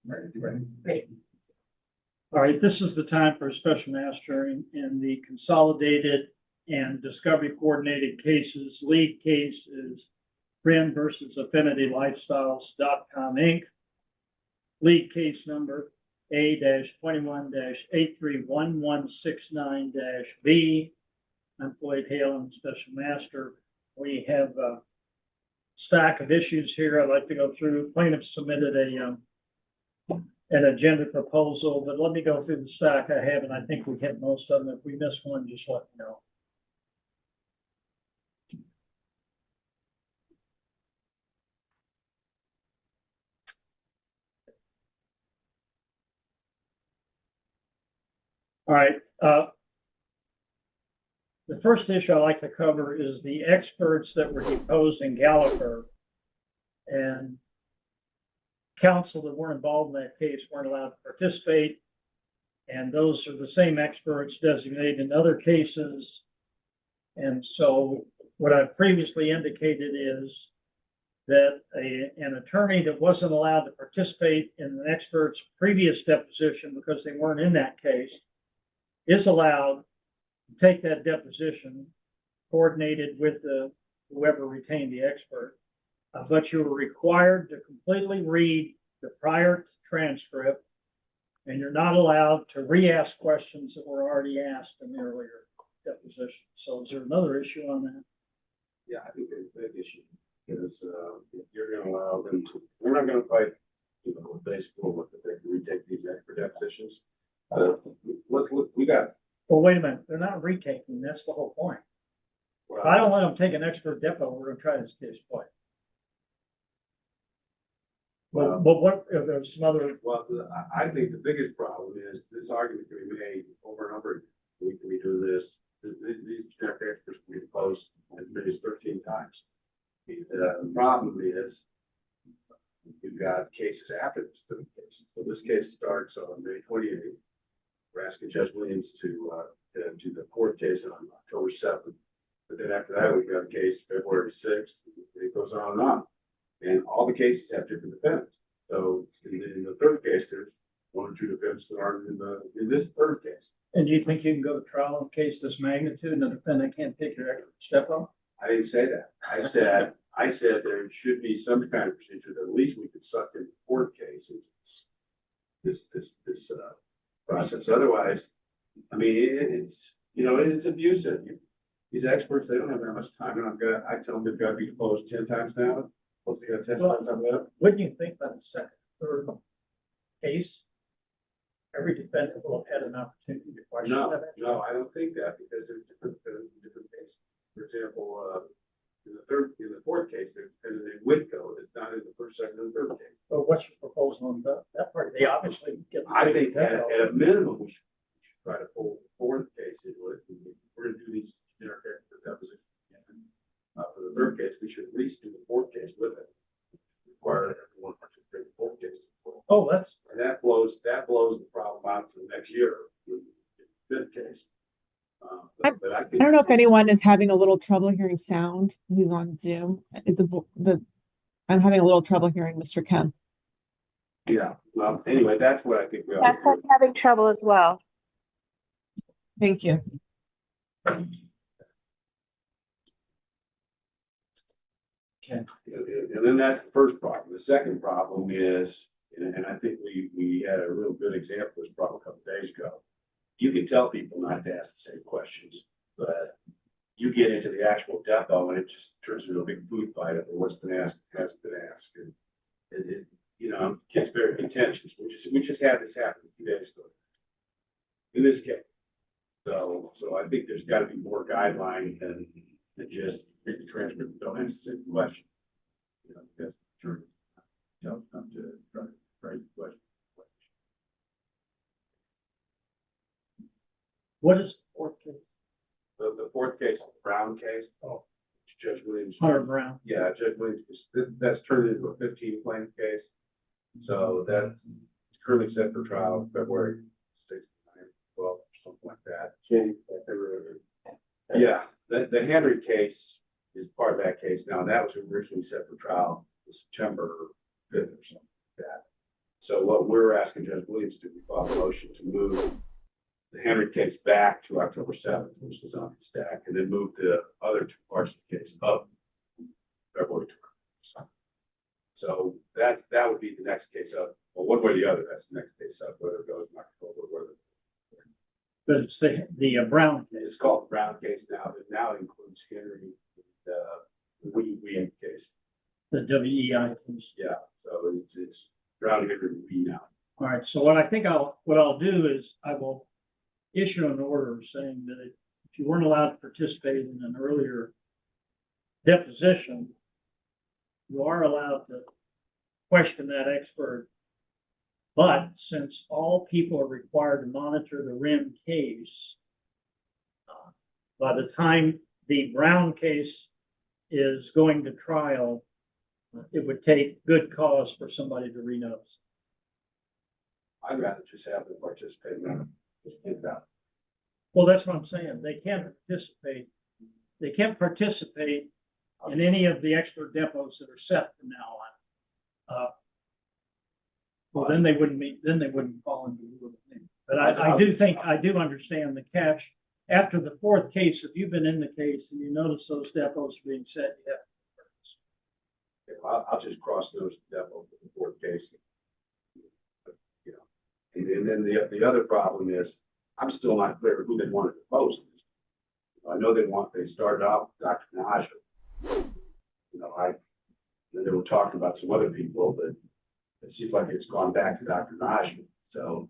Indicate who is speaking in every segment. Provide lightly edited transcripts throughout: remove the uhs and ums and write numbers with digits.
Speaker 1: Right. All right, this is the time for a special master in the consolidated and discovery coordinated cases. Lead case is Wren versus Affinity Lifestyles.com Inc. Lead case number A-21-831169-B. I'm Floyd, Hale, and Special Master. We have a stack of issues here I'd like to go through. Plaintiffs submitted an agenda proposal, but let me go through the stack I have, and I think we hit most of them. If we miss one, just let me know. All right. The first issue I'd like to cover is the experts that were deposed in Gallagher, and counsel that weren't involved in that case weren't allowed to participate. And those are the same experts designated in other cases. And so what I've previously indicated is that an attorney that wasn't allowed to participate in an expert's previous deposition because they weren't in that case is allowed to take that deposition coordinated with whoever retained the expert. But you were required to completely read the prior transcript, and you're not allowed to re-ask questions that were already asked in the earlier deposition. So is there another issue on that?
Speaker 2: Yeah, I think there's a big issue because if you're going to allow them to, we're not going to fight, with baseball with the they can retake these expert depositions. Let's look, we got.
Speaker 1: Well, wait a minute. They're not retaking. That's the whole point.
Speaker 2: Well,
Speaker 1: If I don't let them take an expert depo, we're going to try this case twice. Well, but what if there's some other?
Speaker 2: Well, I think the biggest problem is this argument can be made over and over again. We can redo this. These generic experts can be deposed as many as 13 times. The problem is you've got cases after this third case. So this case starts on May 28th. We're asking Judge Williams to do the court case on October 7th. But then after that, we've got a case February 6th. It goes on and on. And all the cases have different defendants. So in the third case, there's one or two defendants that aren't in this third case.
Speaker 1: And do you think you can go to trial in a case this magnitude and the defendant can't pick your expert step up? I
Speaker 2: didn't say that. I said there should be some kind of procedure that at least we could suck in the court case into this process. Otherwise, I mean, it's abusive. These experts, they don't have that much time. And I tell them they've got to be deposed 10 times now. Plus they got to testify on that.
Speaker 1: Wouldn't you think by the second, third case, every defendant will have had an opportunity to question that?
Speaker 2: No, I don't think that because there's different cases. For example, in the fourth case, there's a Whitco that's not in the first, second, and third case.
Speaker 1: So what's your proposal on that part? They obviously get.
Speaker 2: I think at a minimum, we should try to pull the fourth case into it. We're going to do these generic expert depositions. For the third case, we should at least do the fourth case with it. Require everyone to participate in the fourth case.
Speaker 1: Oh, and
Speaker 2: that blows the problem out to the next year. The fifth case.
Speaker 3: I don't know if anyone is having a little trouble hearing sound. Who's on Zoom? I'm having a little trouble hearing Mr. Kemp.
Speaker 2: Yeah. Well, anyway, that's what I think we are.
Speaker 4: Yes, I'm having trouble as well.
Speaker 3: Thank you.
Speaker 2: And then that's the first problem. The second problem is, and I think we had a real good example of this problem a couple of days ago. You can tell people not to ask the same questions, but you get into the actual depo and it just turns into a big food fight over what's been asked, hasn't been asked. And it gets very contentious. We just had this happen a few days ago in this case. So I think there's got to be more guideline than just read the transcript and don't answer the question. That's true. Tell them to try to phrase the question.
Speaker 1: what is the fourth case?
Speaker 2: The fourth case, the Brown case.
Speaker 1: Oh.
Speaker 2: Judge Williams.
Speaker 1: Hunter Brown.
Speaker 2: Yeah, Judge Williams, that's turned into a 15 plaintiff case. So that's currently set for trial February 6th, 9th, 12th, something like that. Yeah, the Henry case is part of that case now. That was originally set for trial September 5th or something. that. So what we're asking Judge Williams to do, we file a motion to move the Henry case back to October 7th, which is on the stack, and then move the other two parts of the case up February 20th. So that would be the next case up. Well, one way or the other, that's the next case up, whether it goes in October, whether.
Speaker 1: But it's the Brown case.
Speaker 2: It's called the Brown case now, but now it includes Henry, the Wren case.
Speaker 1: The WEI case.
Speaker 2: Yeah, so it's Brown, Henry, we now.
Speaker 1: All right, so what I'll do is I will issue an order saying that if you weren't allowed to participate in an earlier deposition, you are allowed to question that expert. But since all people are required to monitor the Wren case, by the time the Brown case is going to trial, it would take good cause for somebody to renotice.
Speaker 2: I'd rather just have them participate in just get that.
Speaker 1: Well, that's what I'm saying. They can't participate. They can't participate in any of the expert depots that are set from now on. Well, then they wouldn't meet, then they wouldn't fall into the rule of thing. But I do understand the catch. After the fourth case, if you've been in the case and you notice those depots being set, you have to participate.
Speaker 2: I'll just cross those depot for the fourth case. You know, and then the other problem is I'm still not clear who they wanted to post. I know they started off with Dr. Naja. You know, then they were talking about some other people, but it seems like it's gone back to Dr. Naja. So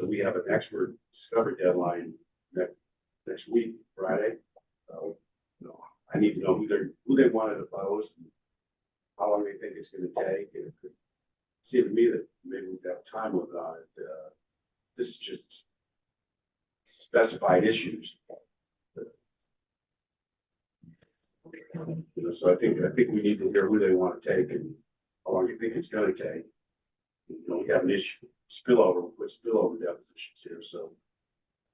Speaker 2: we have an expert discovery deadline next week, Friday. So, you know, I need to know who they wanted to post, and how long they think it's going to take, and it could seem to me that maybe we've got a time limit on it. This is just specified issues. You know, so I think we need to hear who they want to take and how long you think it's going to take. You know, we have an issue spillover with spillover depositions here, so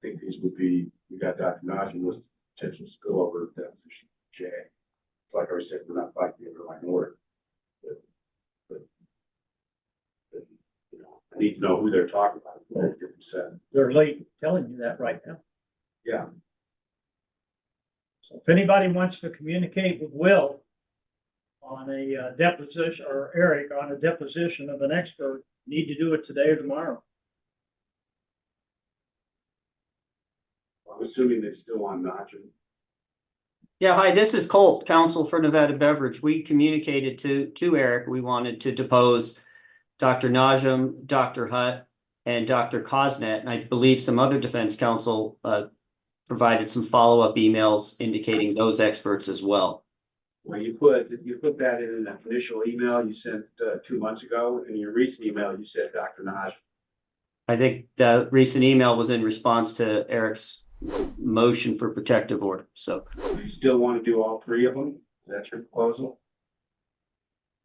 Speaker 2: I think these would be. We got Dr. Noushan with potential spillover deposition. J. It's like I said, we're not fighting the underlying order, but you know, I need to know who they're talking about.
Speaker 1: They're late telling you that right now.
Speaker 2: Yeah.
Speaker 1: So if anybody wants to communicate with Will on a deposition, or Eric on a deposition of an expert, you need to do it today or tomorrow.
Speaker 2: I'm assuming they still want Noushan.
Speaker 5: Yeah, hi, this is Colt, counsel for Nevada Beverage. We communicated to Eric. We wanted to depose Dr. Noushan, Dr. Hutt, and Dr. Kosnet, and I believe some other defense counsel provided some follow-up emails indicating those experts as well.
Speaker 2: Well, you put that in an initial email you sent 2 months ago, and in your recent email you said Dr. Noushan.
Speaker 5: I think the recent email was in response to Eric's motion for protective order. So
Speaker 2: Do you still want to do all three of them? Is that your proposal?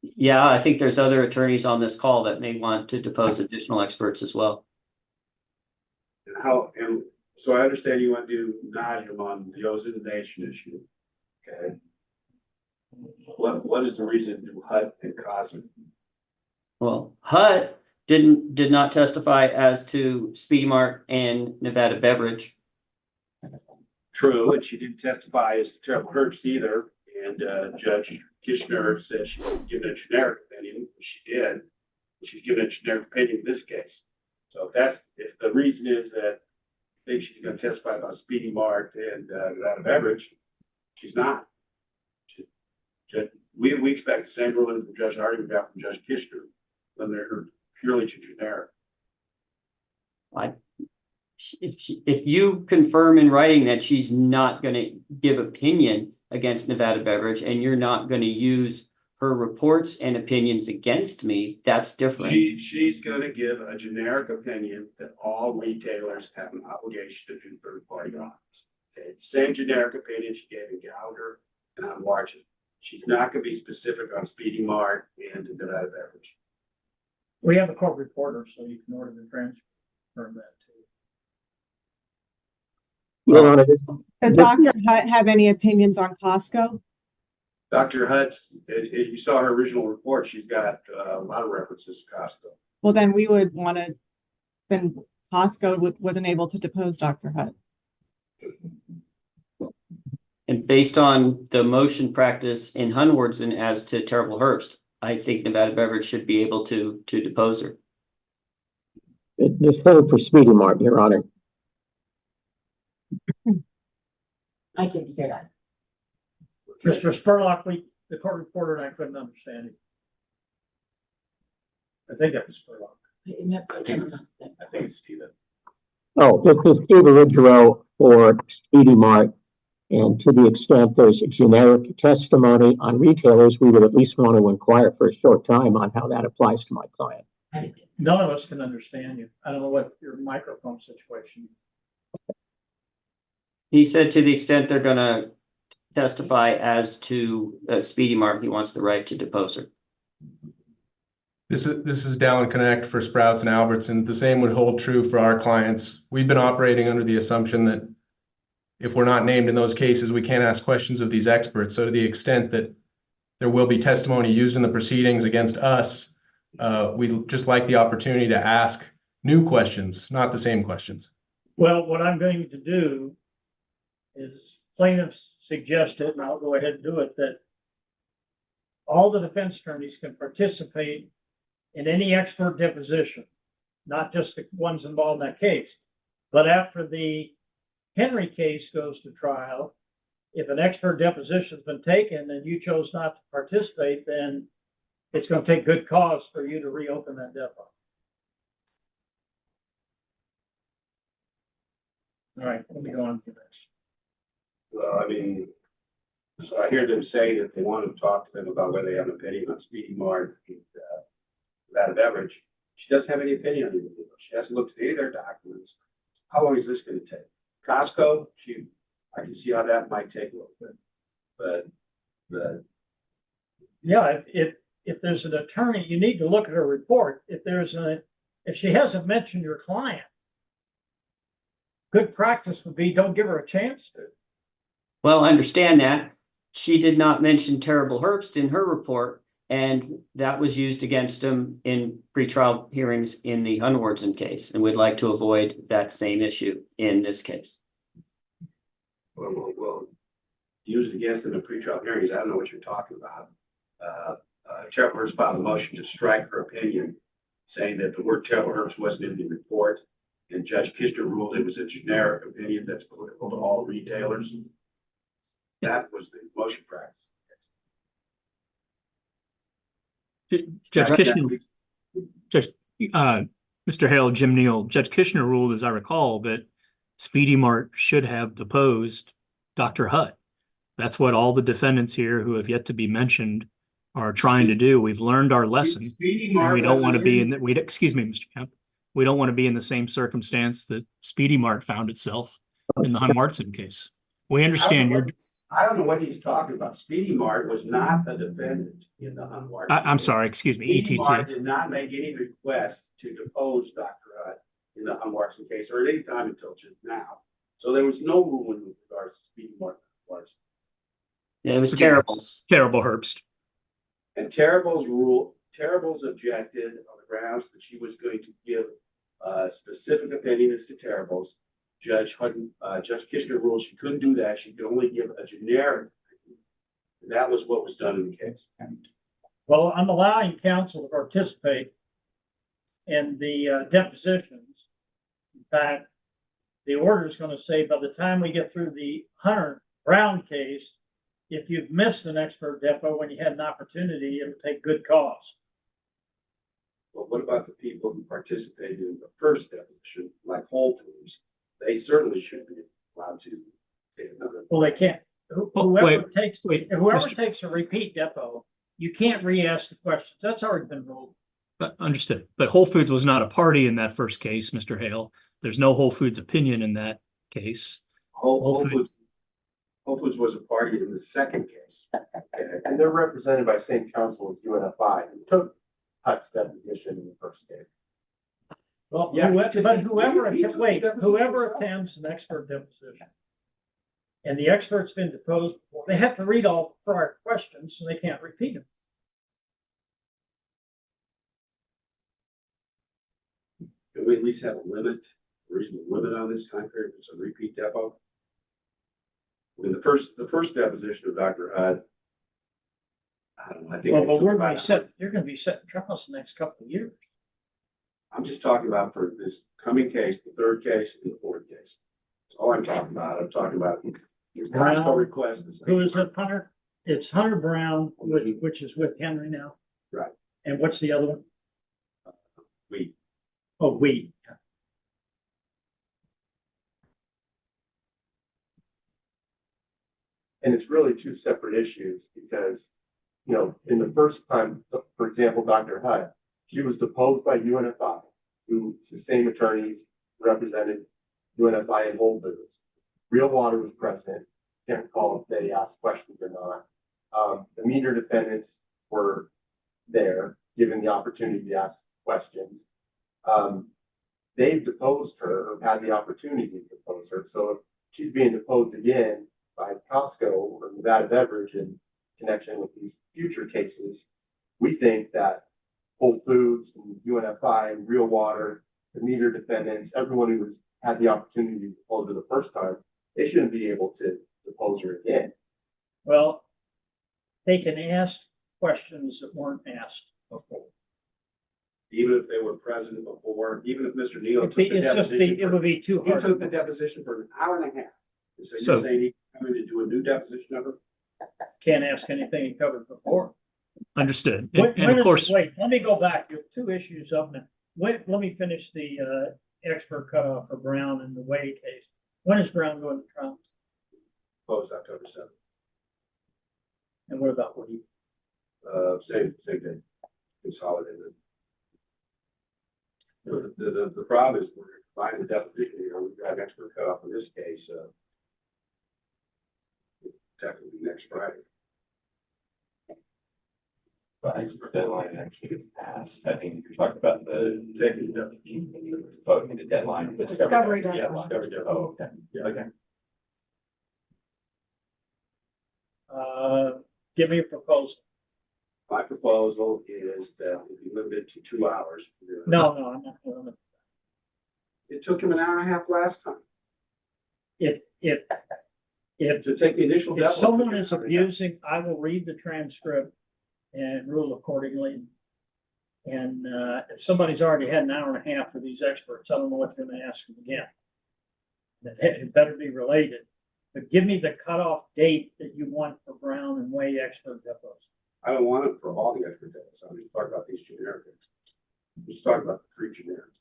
Speaker 5: yeah, I think there's other attorneys on this call that may want to depose additional experts as well.
Speaker 2: And so I understand you want to do Noushan on the ozonation issue. Okay. What is the reason to do Hutt and Kosnet?
Speaker 5: Well, Hutt did not testify as to Speedy Mart and Nevada Beverage.
Speaker 2: True, and she didn't testify as to Terrible Herbst either. And Judge Kishner said she was given a generic opinion. She did. She's given a generic opinion in this case. So if the reason is that I think she's going to testify about Speedy Mart and Nevada Beverage, she's not. We expect the same ruling from Judge Hardy we got from Judge Kishner when they're purely generic.
Speaker 5: If you confirm in writing that she's not going to give opinion against Nevada Beverage and you're not going to use her reports and opinions against me, that's different.
Speaker 2: She's going to give a generic opinion that all retailers have an obligation to do third-party audits. Okay, same generic opinion she gave in Gallagher and on Marchand. She's not going to be specific on Speedy Mart and Nevada Beverage.
Speaker 1: We have a court reporter, so you can order the transfer from that too.
Speaker 3: Did Dr. Hutt have any opinions on Costco?
Speaker 2: Dr. Hutz, as you saw her original report, she's got a lot of references to Costco.
Speaker 3: Well, then we would want to, then Costco wasn't able to depose Dr. Hutt.
Speaker 5: And based on the motion practice in Hunwards as to Terrible Herbst, I think Nevada Beverage should be able to depose her.
Speaker 6: Just hold for Speedy Mart, Your Honor.
Speaker 7: I didn't hear that.
Speaker 1: Mr. Spurlock, the court reporter and I couldn't understand it. I think that was Spurlock.
Speaker 2: I think it's Steven.
Speaker 6: Oh, this is Steve Erigero for Speedy Mart. And to the extent there's a generic testimony on retailers, we would at least want to inquire for a short time on how that applies to my client.
Speaker 1: None of us can understand you. I don't know what your microphone situation.
Speaker 5: He said to the extent they're gonna testify as to Speedy Mart, he wants the right to depose her.
Speaker 8: This is Dallin Knect for Sprouts and Albertsons. The same would hold true for our clients. We've been operating under the assumption that if we're not named in those cases, we can't ask questions of these experts. So to the extent that there will be testimony used in the proceedings against us, we'd just like the opportunity to ask new questions, not the same questions.
Speaker 1: Well, what I'm going to do is plaintiffs suggested, and I'll go ahead and do it, that all the defense attorneys can participate in any expert deposition, not just the ones involved in that case. But after the Henry case goes to trial, if an expert deposition has been taken and you chose not to participate, then it's going to take good cause for you to reopen that depot. All right, let me go on to this.
Speaker 2: Well, I mean, so I hear them say that they want to talk to them about whether they have an opinion on Speedy Mart and Nevada Beverage. She doesn't have any opinion on it. She hasn't looked at any of their documents. How long is this going to take? Costco, I can see how that might take a little bit, but
Speaker 1: Yeah, if there's an attorney, you need to look at her report. If she hasn't mentioned your client, good practice would be don't give her a chance to.
Speaker 5: Well, I understand that. She did not mention Terrible Herbst in her report, and that was used against him in pretrial hearings in the Hunwards case, and we'd like to avoid that same issue in this case.
Speaker 2: well, used against them in pretrial hearings. I don't know what you're talking about. Terrible Herbst filed a motion to strike her opinion, saying that the word Terrible Herbst wasn't in the report, and Judge Kishner ruled it was a generic opinion that's applicable to all retailers. That was the motion practice.
Speaker 9: Judge Kishner, Mr. Hale, Jim Neale, Judge Kishner ruled, as I recall, that Speedy Mart should have deposed Dr. Hutt. That's what all the defendants here who have yet to be mentioned are trying to do. We've learned our lesson. And we don't want to be in that. Excuse me, Mr. Kemp. We don't want to be in the same circumstance that Speedy Mart found itself in the Hunwards case. We understand you're.
Speaker 2: I don't know what he's talking about. Speedy Mart was not a defendant in the Hunwards.
Speaker 9: I'm sorry, excuse me,
Speaker 2: Speedy
Speaker 9: ETT.
Speaker 2: Mart did not make any request to depose Dr. Hutt in the Hunwards case or at any time until just now. So there was no ruling with regards to Speedy Mart.
Speaker 5: Yeah, it was Terrible's.
Speaker 9: Terrible Herbst.
Speaker 2: And Terrible's objected on the grounds that she was going to give specific opinions to Terrible's. Judge Kishner ruled she couldn't do that. She could only give a generic opinion. And that was what was done in the case.
Speaker 1: Well, I'm allowing counsel to participate in the depositions. In fact, the order is going to say by the time we get through the Hunter Brown case, if you've missed an expert depo when you had an opportunity, it'll take good cause.
Speaker 2: Well, what about the people who participated in the first deposition, like Whole Foods? They certainly should be allowed to take another.
Speaker 1: Well, they can't. Whoever takes a repeat depo, you can't re-ask the questions. That's already been ruled.
Speaker 9: Understood. But Whole Foods was not a party in that first case, Mr. Hale. There's no Whole Foods opinion in that case.
Speaker 2: Whole Foods was a party in the second case.
Speaker 10: And they're represented by same counsel as UNFI, who took Hutt's deposition in the first case.
Speaker 1: Well,
Speaker 2: Yeah.
Speaker 1: whoever attends an expert deposition And the expert's been deposed before. They have to read all prior questions, so they can't repeat them.
Speaker 2: Can we at least have a limit, a reasonable limit on this time period? It's a repeat depo. I mean, the first deposition of Dr. Hutt, I don't know, I think.
Speaker 1: Well,
Speaker 2: it
Speaker 1: but
Speaker 2: took
Speaker 1: we're
Speaker 2: about
Speaker 1: gonna be set, you're gonna be setting trials the next couple of years.
Speaker 2: I'm just talking about for this coming case, the third case and the fourth case. That's all I'm talking about. I'm talking about your
Speaker 1: Brown.
Speaker 2: Costco request.
Speaker 1: Who is it, Hunter? It's Hunter Brown, which is with Henry now.
Speaker 2: Right.
Speaker 1: And what's the other one?
Speaker 2: We,
Speaker 1: Oh, we.
Speaker 10: And it's really two separate issues because, you know, in the first time, for example, Dr. Hutt, she was deposed by UNFI, who the same attorneys represented UNFI and Whole Foods. Real Water was present. Can't recall if they asked questions or not. The meter defendants were there, given the opportunity to ask questions. They've deposed her or had the opportunity to depose her. So if she's being deposed again by Costco or Nevada Beverage in connection with these future cases, we think that Whole Foods and UNFI and Real Water, the meter defendants, everyone who has had the opportunity to depose her the first time, they shouldn't be able to depose her again.
Speaker 1: Well, they can ask questions that weren't asked before.
Speaker 2: even if they were present before, even if Mr. Neale took
Speaker 1: It'd
Speaker 2: the
Speaker 1: be, it's just
Speaker 2: deposition.
Speaker 1: be, it would be too
Speaker 2: He
Speaker 1: hard.
Speaker 2: took the deposition for an hour and a half. So
Speaker 9: So-
Speaker 2: you're saying he coming to do a new deposition of her?
Speaker 1: Can't ask anything he covered before.
Speaker 9: Understood.
Speaker 1: When
Speaker 9: And of
Speaker 1: is-
Speaker 9: course,
Speaker 1: Wait, let me go back. You have two issues up now. Wait, let me finish the expert cutoff for Brown and the Way case. When is Brown going to trial?
Speaker 2: Closed October 7th.
Speaker 1: And what about Woody?
Speaker 2: Same day, consolidated. The problem is we're finding the deposition here. We've got an expert cutoff in this case, technically next Friday.
Speaker 11: But expert deadline actually gets passed. I think you're talking about the voting the deadline.
Speaker 7: Discovery
Speaker 11: Yeah,
Speaker 7: deadline.
Speaker 11: discovery deadline. Oh, okay. Yeah, okay.
Speaker 1: Give me a proposal.
Speaker 2: My proposal is that it be limited to 2 hours.
Speaker 1: No, I'm not doing it.
Speaker 2: It took him an hour and a half last time
Speaker 1: If
Speaker 2: to take the initial.
Speaker 1: if someone is abusing, I will read the transcript and rule accordingly. And if somebody's already had an hour and a half for these experts, I don't know what they're gonna ask them again. It better be related, but give me the cutoff date that you want for Brown and Way expert depots.
Speaker 2: I don't want it for all the expert days. I'm just talking about these generic experts. I'm just talking about the 3 generics.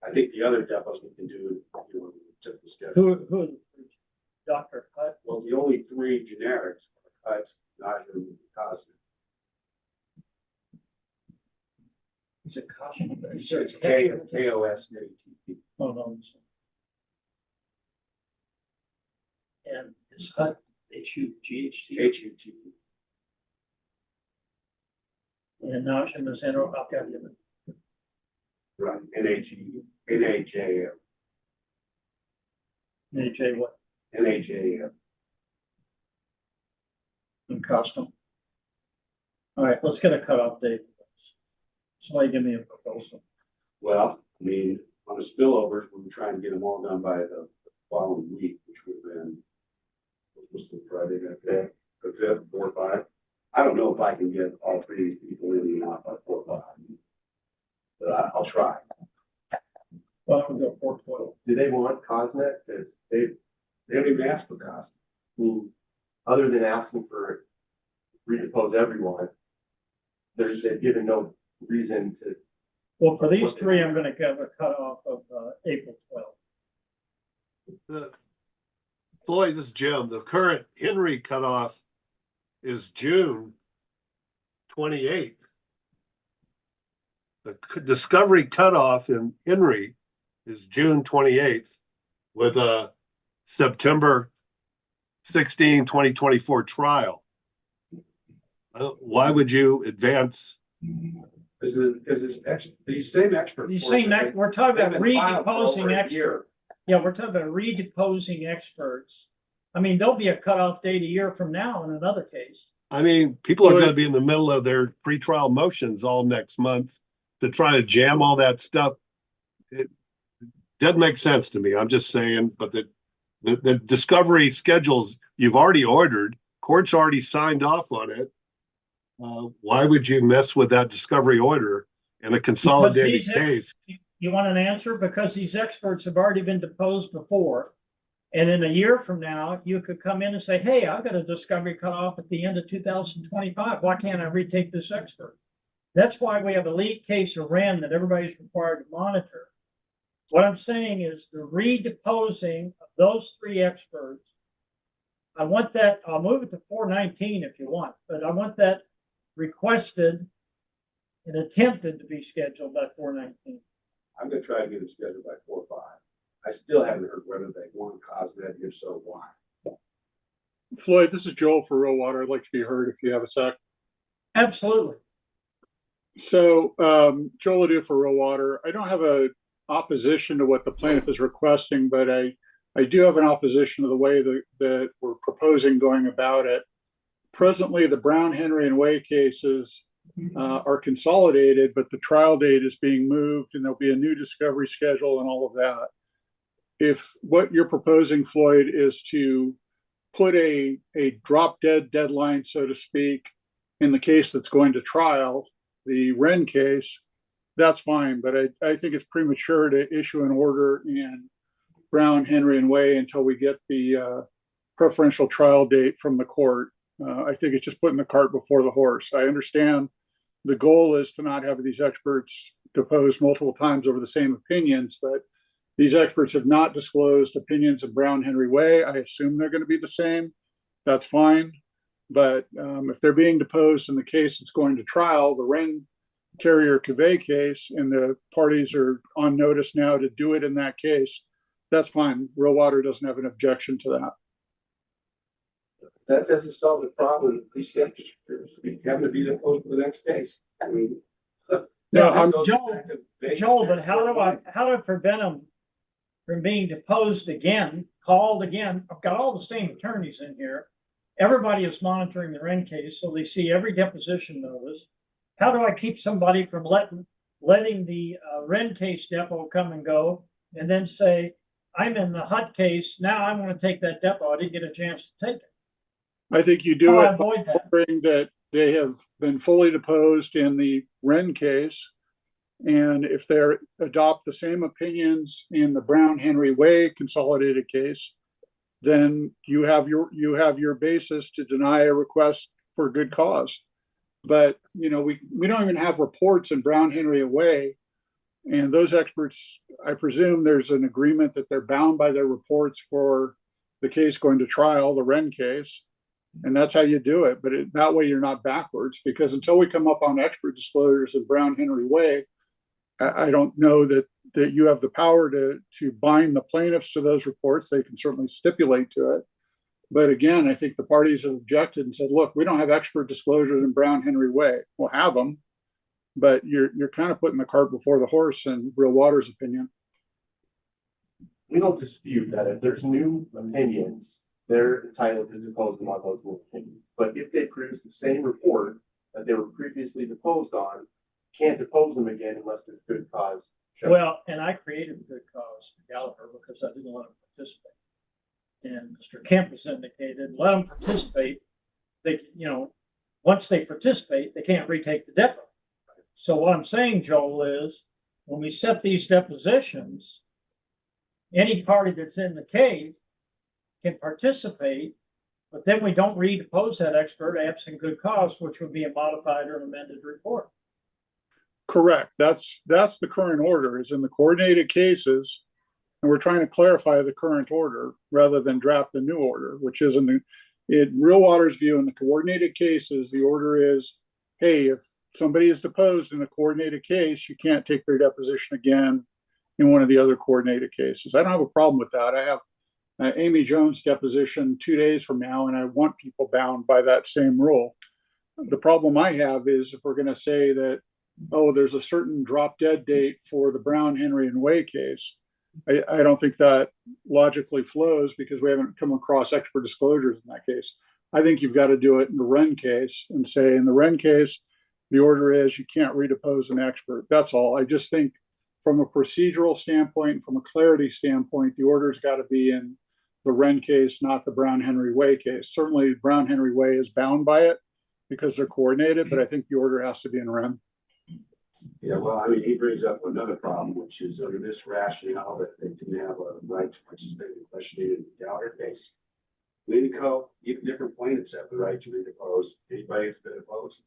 Speaker 2: I think the other depots we can do, you know, to the schedule.
Speaker 1: Who, Dr. Hutt?
Speaker 2: Well, the only 3 generics are Hutt, Naushan, and Cosner.
Speaker 1: Is it caution?
Speaker 2: It's KOSNATP.
Speaker 1: Hold on. And is Hutt HUGHT?
Speaker 2: HUTP.
Speaker 1: And Noushan is I've got him.
Speaker 2: Right, NAJM,
Speaker 1: NJ what?
Speaker 2: NAJM.
Speaker 1: In custom. All right, let's get a cutoff date. Somebody give me a proposal.
Speaker 2: Well, I mean, on the spillovers, we were trying to get them all done by the following week, which would have been, what was the Friday, that day, the 5th, 4 or 5. I don't know if I can get all 3 of these people in and out by 4 or 5. But I'll try.
Speaker 1: Well, we go 412.
Speaker 10: Do they want Cosnet? Because
Speaker 2: They don't even ask for cost.
Speaker 10: I mean, other than asking for redepose everyone, they've given no reason to.
Speaker 1: Well, for these 3, I'm gonna give a cutoff of April 12th.
Speaker 12: Floyd, this is Jim. The current Henry cutoff is June 28th. The discovery cutoff in Henry is June 28th with a September 16, 2024 trial. Why would you advance?
Speaker 2: Because these same experts.
Speaker 1: These same, we're talking about
Speaker 2: they've been filed for over
Speaker 1: redeposing
Speaker 2: a
Speaker 1: experts.
Speaker 2: year.
Speaker 1: Yeah, we're talking about redeposing experts I mean, there'll be a cutoff date a year from now in another case.
Speaker 12: I mean, people are gonna be in the middle of their pretrial motions all next month to try to jam all that stuff. It doesn't make sense to me. I'm just saying, but the discovery schedules you've already ordered, court's already signed off on it. Why would you mess with that discovery order in a consolidated case?
Speaker 1: You want an answer? Because these experts have already been deposed before. And in a year from now, you could come in and say, hey, I've got a discovery cutoff at the end of 2025. Why can't I retake this expert? That's why we have a lead case of Wren that everybody's required to monitor. What I'm saying is the redeposing of those three experts, I want that, I'll move it to 419 if you want, but I want that requested and attempted to be scheduled by 419.
Speaker 2: I'm gonna try to get it scheduled by 4/5. I still haven't heard whether they want Cosnet, if so, why.
Speaker 13: Floyd, this is Joel for Real Water. I'd like to be heard if you have a sec.
Speaker 1: Absolutely.
Speaker 13: So, Joel Odou for Real Water. I don't have a opposition to what the plaintiff is requesting, but I do have an opposition to the way that we're proposing going about it. Presently, the Brown, Henry, and Way cases are consolidated, but the trial date is being moved and there'll be a new discovery schedule and all of that. If what you're proposing, Floyd, is to put a drop dead deadline, so to speak, in the case that's going to trial, the Wren case, that's fine. But I think it's premature to issue an order in Brown, Henry, and Way until we get the preferential trial date from the court. I think it's just putting the cart before the horse. I understand the goal is to not have these experts deposed multiple times over the same opinions, but these experts have not disclosed opinions of Brown, Henry, Way. I assume they're going to be the same. That's fine. But if they're being deposed in the case that's going to trial, the Wren Carrier KeHe case, and the parties are on notice now to do it in that case, that's fine. Real Water doesn't have an objection to that.
Speaker 2: That doesn't solve the problem. These experts have to be deposed for the next case. I mean,
Speaker 1: No,
Speaker 13: I'm
Speaker 1: Joel, but how do I prevent them from being deposed again, called again? I've got all the same attorneys in here. Everybody is monitoring the Wren case, so they see every deposition notice. How do I keep somebody from letting the Wren case depot come and go and then say, I'm in the Hutt case, now I'm going to take that depot. I didn't get a chance to take it.
Speaker 13: I think you do
Speaker 1: How do I
Speaker 13: it by
Speaker 1: avoid that?
Speaker 13: ordering that they have been fully deposed in the Wren case. And if they adopt the same opinions in the Brown, Henry, Way consolidated case, then you have your basis to deny a request for good cause. But we don't even have reports in Brown, Henry, and Way, and those experts, I presume there's an agreement that they're bound by their reports for the case going to trial, the Wren case, and that's how you do it. But that way you're not backwards, because until we come up on expert disclosures in Brown, Henry, Way, I don't know that you have the power to bind the plaintiffs to those reports. They can certainly stipulate to it. But again, I think the parties have objected and said, look, we don't have expert disclosures in Brown, Henry, Way. We'll have them, but you're kind of putting the cart before the horse in Real Water's opinion.
Speaker 10: We don't dispute that if there's new opinions, they're entitled to depose them on those new opinions. But if they produce the same report that they were previously deposed on, can't depose them again unless there's good cause shown.
Speaker 1: Well, and I created a good cause for Gallagher because I didn't let him participate. And Mr. Kemp has indicated, let them participate. They, once they participate, they can't retake the depot. So what I'm saying, Joel, is when we set these depositions, any party that's in the case can participate, but then we don't redepose that expert absent good cause, which would be a modified or amended report.
Speaker 13: Correct. That's the current order, is in the coordinated cases. And we're trying to clarify the current order rather than draft the new order, which is in Real Water's view. In the coordinated cases, the order is, hey, if somebody is deposed in a coordinated case, you can't take their deposition again in one of the other coordinated cases. I don't have a problem with that. I have Amy Jones' deposition 2 days from now, and I want people bound by that same rule. The problem I have is if we're going to say that, oh, there's a certain drop dead date for the Brown, Henry, and Way case, I don't think that logically flows because we haven't come across expert disclosures in that case. I think you've got to do it in the Wren case and say in the Wren case, the order is you can't redepose an expert. That's all. I just think from a procedural standpoint, from a clarity standpoint, the order's got to be in the Wren case, not the Brown Henry Way case. Certainly Brown Henry Way is bound by it because they're coordinated, but I think the order has to be in Wren.
Speaker 2: Yeah, well, I mean, he brings up another problem, which is under this rationale that they didn't have a right to participate in questioning in the Gallagher case. Winco, even different plaintiffs have the right to redepose anybody who's been opposed.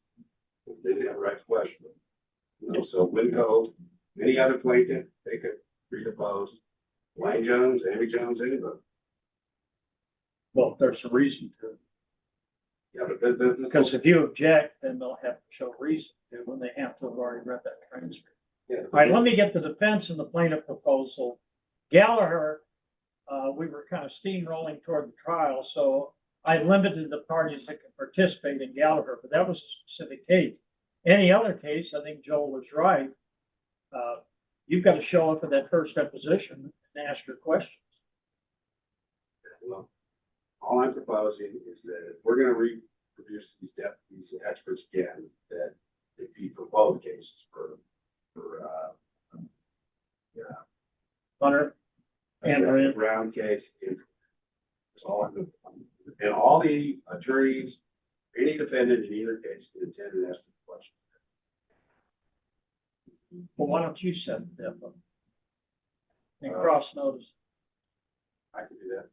Speaker 2: They didn't have a right to question them. You know, so Winco, any other plaintiff, they could redepose. Wayne Jones, Amy Jones, anybody.
Speaker 1: Well, if there's a reason to.
Speaker 2: Yeah, but
Speaker 1: Because if you object, then they'll have to show reason to when they have to have already read that transcript.
Speaker 2: yeah,
Speaker 1: All right, let me get the defense and the plaintiff proposal. Gallagher, we were kind of steamrolling toward the trial, so I limited the parties that could participate in Gallagher, but that was a specific case. Any other case, I think Joel was right. You've got to show up at that first deposition and ask your questions.
Speaker 2: Well, all I'm proposing is that if we're going to reproduce these experts again, that it be for both cases
Speaker 1: Hunter and
Speaker 2: the
Speaker 1: Wren.
Speaker 2: Brown case. It's all and all the attorneys, any defendant in either case can attend and ask the question.
Speaker 1: Well, why don't you set the depot and cross notice?
Speaker 2: I can do that.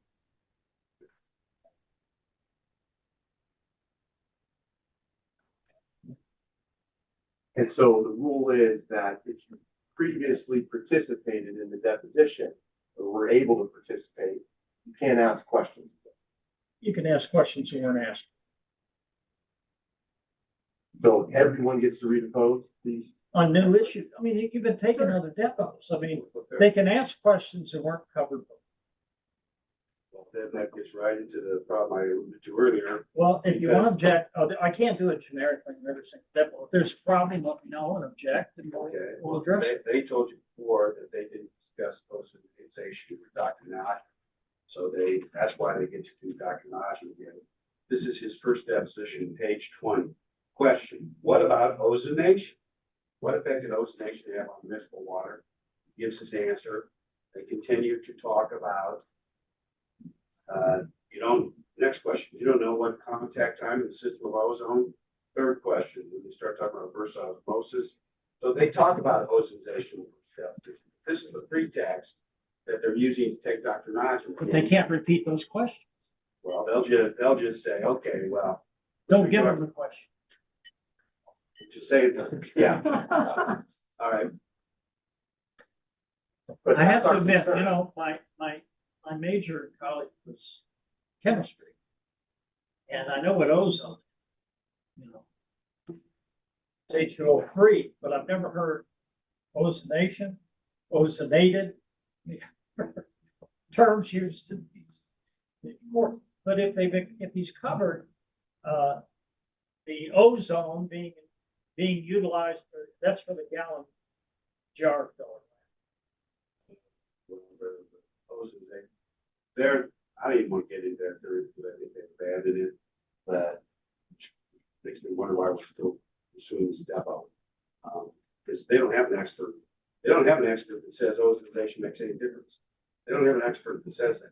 Speaker 10: And so the rule is that if you previously participated in the deposition or were able to participate, you can't ask questions.
Speaker 1: You can ask questions you weren't asked.
Speaker 10: So everyone gets to redepose these.
Speaker 1: On new issues. I mean, you've been taking other depots. I mean, they can ask questions that weren't covered.
Speaker 2: Well, then that gets right into the problem I alluded to earlier.
Speaker 1: Well, if you want to object, I can't do it generically in every single depot. If there's a problem, let me know and object and
Speaker 2: Okay,
Speaker 1: we'll address it.
Speaker 2: they told you before that they didn't discuss post-initiation with Dr. Knott. So that's why they get to do Dr. Noushan again. This is his first deposition, page 20. Question, what about ozonation? What effect did ozonation have on municipal water? He gives his answer. They continue to talk about, next question, you don't know what contact time in the system of ozone? Third question, when you start talking about reverse osmosis. So they talk about ozonization. This is the pretext that they're using to take Dr. Noushan.
Speaker 1: But they can't repeat those questions.
Speaker 2: Well, they'll just say, okay, well.
Speaker 1: Don't give them the question.
Speaker 2: Just say it, yeah. All right.
Speaker 10: But
Speaker 1: I have
Speaker 10: that's
Speaker 1: to
Speaker 10: our
Speaker 1: admit,
Speaker 10: concern.
Speaker 1: my major in college was chemistry. And I know what ozone, it's H2O3, but I've never heard ozonation, ozonated, terms used to be important. But if he's covered, the ozone being utilized, that's for the gallon jar filler.
Speaker 2: I don't even want to get into that theory because I think they abandoned it, but makes me wonder why we're still pursuing this depot. Because they don't have an expert. They don't have an expert that says ozonization makes any difference. They don't have an expert that says that.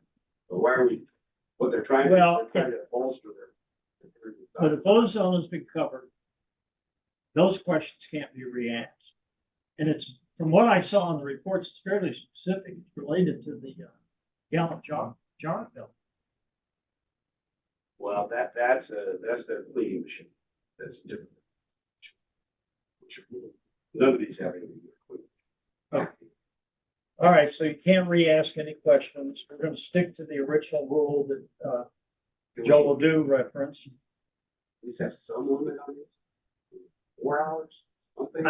Speaker 2: But why are we, what they're trying to do, is they're trying to bolster their.
Speaker 1: But if ozone has been covered, those questions can't be re-asked. And it's, from what I saw in the reports, it's fairly specific, it's related to the gallon jar fill.
Speaker 2: Well, that's their cleaning machine. That's different. None of these have any cleaning.
Speaker 1: All right, so you can't re-ask any questions. We're going to stick to the original rule that Joel Odou referenced.
Speaker 2: These have some limit on this. 4 hours, something.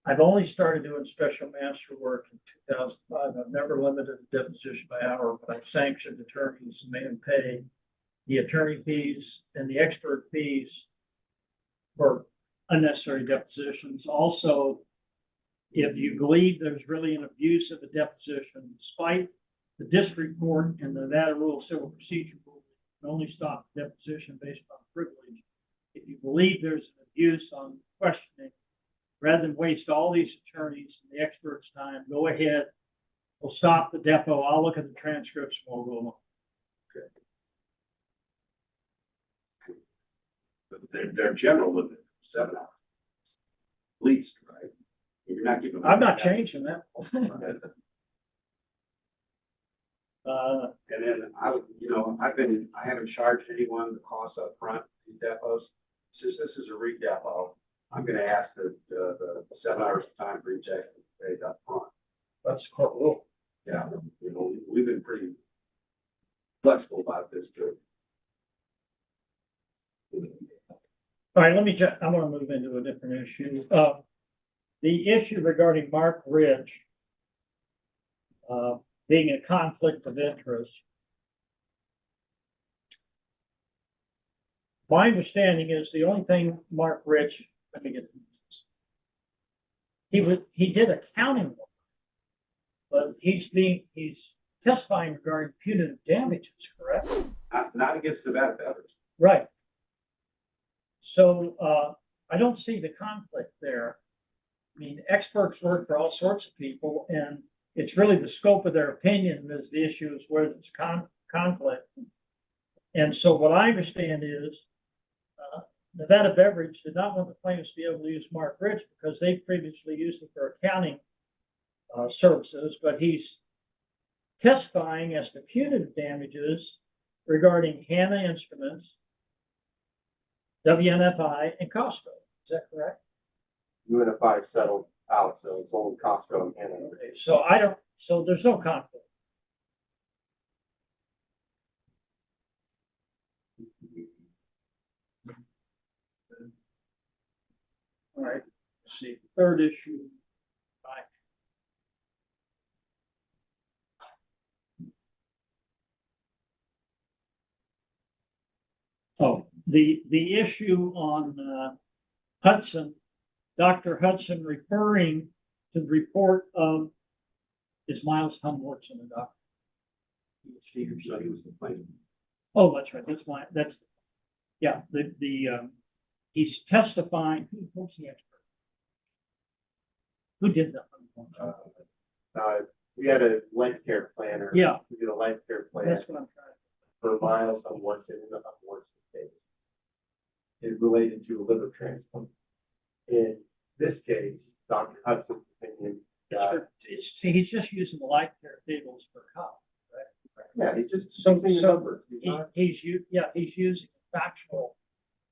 Speaker 1: I've only started doing special master work in 2005. I've never limited a deposition by hour, but I've sanctioned attorneys and made them pay the attorney fees and the expert fees for unnecessary depositions. Also, if you believe there's really an abuse of the deposition, despite the district court and the Nevada Rule of Civil Procedure rule, can only stop deposition based on privilege. If you believe there's an abuse on questioning, rather than waste all these attorneys and the experts' time, go ahead. We'll stop the depo. I'll look at the transcripts and we'll go along.
Speaker 2: But their general limit, 7 hours. At least, right? You're not giving.
Speaker 1: I'm not changing that.
Speaker 2: And then I haven't charged anyone the cost up front, these depots. Since this is a redepo, I'm gonna ask the 7 hours of time for each extra paid up front.
Speaker 1: That's court rule.
Speaker 2: Yeah, we've been pretty flexible about this too.
Speaker 1: All right, I want to move into a different issue. The issue regarding Mark Ridge being a conflict of interest. My understanding is the only thing Mark Ridge, let me get this. He did accounting work, but he's testifying regarding punitive damages, correct?
Speaker 2: Not against Nevada Beverage.
Speaker 1: Right. So I don't see the conflict there. I mean, experts work for all sorts of people, and it's really the scope of their opinion is the issue is where there's conflict. And so what I understand is Nevada Beverage did not want the plaintiffs to be able to use Mark Ridge because they previously used it for accounting services, but he's testifying as to punitive damages regarding HANA Instruments, WNFI, and Costco. Is that correct?
Speaker 10: UNFI settled out, so it's only Costco and Hannah.
Speaker 1: Okay, so there's no conflict. All right, let's see, third issue. Right. Oh, the issue on Hudson, Dr. Hudson referring to the report of is Miles Humwortson, the doctor.
Speaker 2: He was the plaintiff.
Speaker 1: Oh, that's right. He's testifying. Who's the expert? Who did that?
Speaker 10: We had a life care planner.
Speaker 1: Yeah.
Speaker 10: We did a life care plan
Speaker 1: That's what I'm trying.
Speaker 10: for Miles Humwortson in the Humwortson case. It related to a liver transplant. In this case, Dr. Hudson's opinion.
Speaker 1: He's just using the life care tables for cost, right?
Speaker 10: Yeah, he's just
Speaker 1: he's using a factual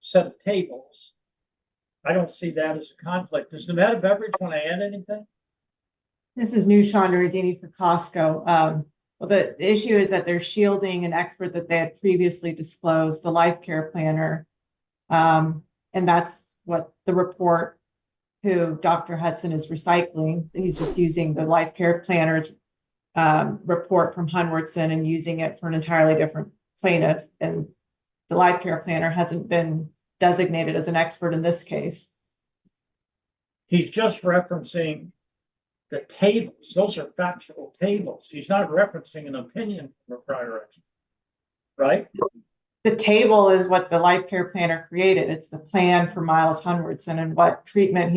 Speaker 1: set of tables. I don't see that as a conflict. Does Nevada Beverage want to add anything?
Speaker 3: This is Noushan Noureddini for Costco. Well, the issue is that they're shielding an expert that they had previously disclosed, the life care planner. And that's what the report who Dr. Hudson is recycling. He's just using the life care planner's report from Humwortson and using it for an entirely different plaintiff. And the life care planner hasn't been designated as an expert in this case.
Speaker 1: He's just referencing the tables. Those are factual tables. He's not referencing an opinion from a prior expert, right?
Speaker 3: The table is what the life care planner created. It's the plan for Miles Humwortson and what treatment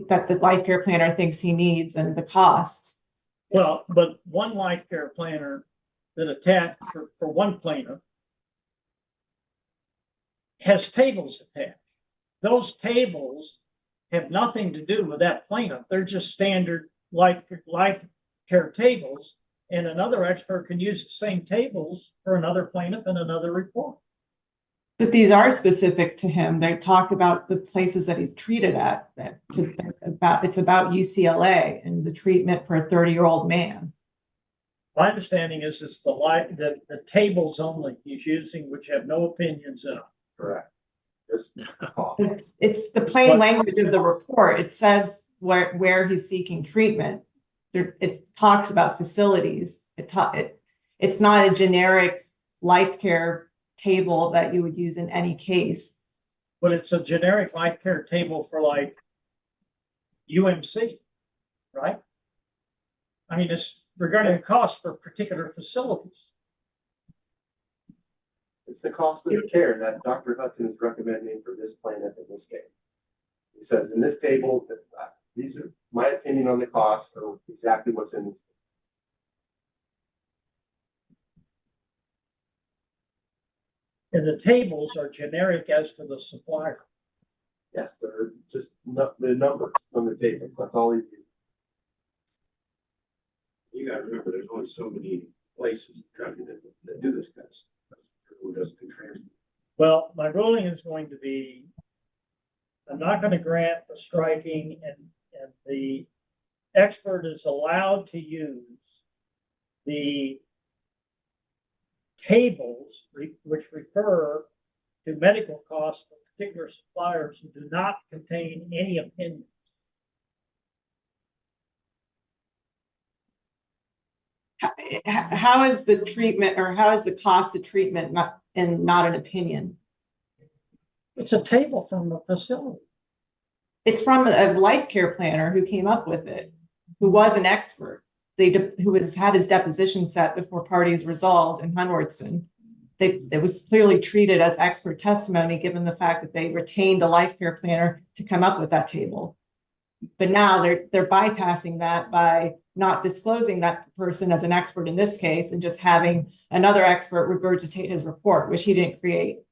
Speaker 3: that the life care planner thinks he needs and the costs.
Speaker 1: Well, but one life care planner that attached for one plaintiff has tables attached. Those tables have nothing to do with that plaintiff. They're just standard life care tables. And another expert can use the same tables for another plaintiff and another report.
Speaker 3: But these are specific to him. They talk about the places that he's treated at. It's about UCLA and the treatment for a 30-year-old man.
Speaker 1: My understanding is it's the tables only he's using, which have no opinions in them.
Speaker 10: Correct.
Speaker 3: It's the plain language of the report. It says where he's seeking treatment. It talks about facilities. It's not a generic life care table that you would use in any case.
Speaker 1: But it's a generic life care table for like UMC. right? I mean, it's regarding the cost for particular facilities.
Speaker 10: It's the cost of the care that Dr. Hudson is recommending for this plaintiff in this case. He says in this table, that these are my opinion on the cost of exactly what's in this.
Speaker 1: And the tables are generic as to the supplier.
Speaker 10: Yes, they're just the numbers on the table. That's all he did.
Speaker 2: You gotta remember, there's only so many places in the country that do this kind of stuff. Who doesn't transport?
Speaker 1: Well, my ruling is going to be, I'm not going to grant the striking, and the expert is allowed to use the tables which refer to medical costs for particular suppliers who do not contain any opinion.
Speaker 3: How is the treatment, or how is the cost of treatment not an opinion?
Speaker 1: It's a table from the facility.
Speaker 3: It's from a life care planner who came up with it, who was an expert. Who has had his deposition set before parties resolved in Hunwardson. It was clearly treated as expert testimony, given the fact that they retained a life care planner to come up with that table. But now they're bypassing that by not disclosing that person as an expert in this case, and just having another expert regurgitate his report, which he didn't create.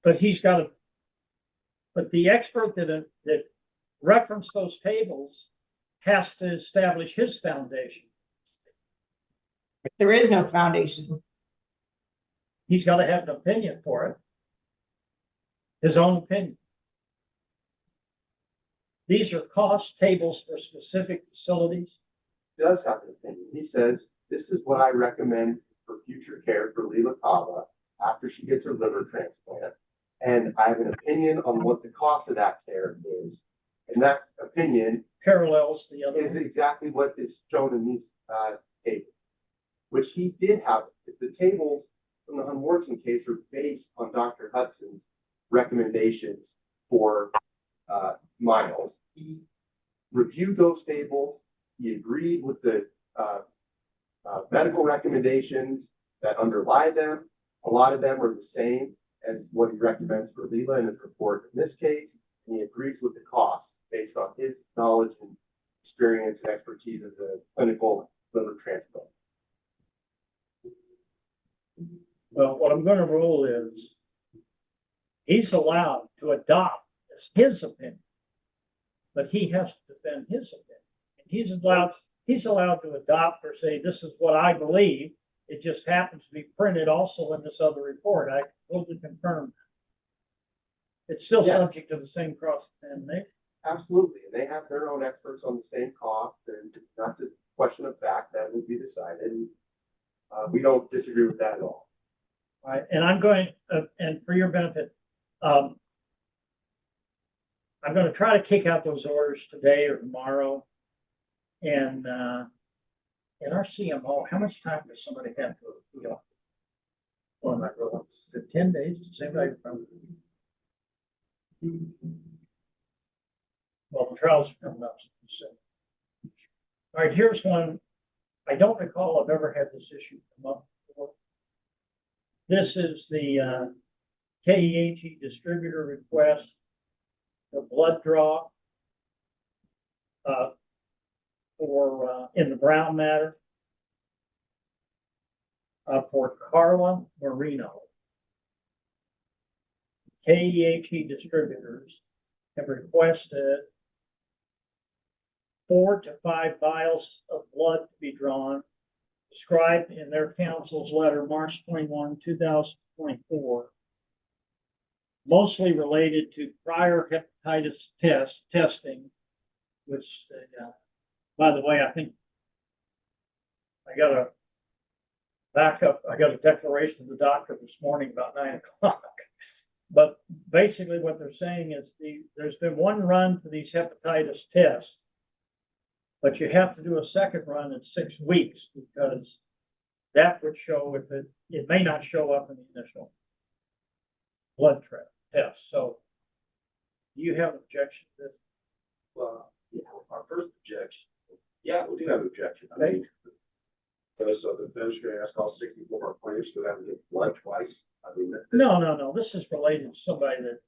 Speaker 1: But but the expert that referenced those tables has to establish his foundation.
Speaker 3: There is no foundation.
Speaker 1: He's got to have an opinion for it. His own opinion. These are cost tables for specific facilities.
Speaker 10: He does have an opinion. He says, this is what I recommend for future care for Leila Kava after she gets her liver transplant. And I have an opinion on what the cost of that care is. And that opinion
Speaker 1: Parallels the other
Speaker 10: is
Speaker 1: one.
Speaker 10: exactly what is shown in these tables, which he did have. The tables from the Hunwardson case are based on Dr. Hudson's recommendations for miles. He reviewed those tables. He agreed with the medical recommendations that underlie them. A lot of them are the same as what he recommends for Leila in his report in this case. And he agrees with the cost based on his knowledge and experience and expertise as a clinical liver transplant.
Speaker 1: Well, what I'm going to rule is he's allowed to adopt his opinion, but he has to defend his opinion. And he's allowed to adopt or say, this is what I believe. It just happens to be printed also in this other report. I totally confirm that. It's still subject to the same cross-examination.
Speaker 10: Absolutely. And they have their own experts on the same cost, and that's a question of fact that will be decided. And, we don't disagree with that at all.
Speaker 1: All right. And I'm going, and for your benefit, I'm going to try to kick out those orders today or tomorrow. And in our CMO, how much time does somebody have to appeal? Well, I'm not really, is it 10 days? Does anybody remember? Well, the trials are coming up soon. All right, here's one. I don't recall I've ever had this issue come up before. This is the KeHe distributor request, the blood draw for in the Brown matter for Carla Marino. KeHe distributors have requested 4 to 5 vials of blood to be drawn, described in their counsel's letter, March 21, 2024, mostly related to prior hepatitis testing, which, by the way, I think I got a backup. I got a declaration of the doctor this morning about 9 o'clock. But basically what they're saying is there's been one run for these hepatitis tests, but you have to do a second run in 6 weeks because that would show if it may not show up in the initial blood test. So do you have an objection to this?
Speaker 10: Well,
Speaker 2: Our first objection, yeah, we do have an objection. I mean, so the defense gonna ask all 64 plaintiffs to have to get blood twice. I mean,
Speaker 1: No. This is related to somebody that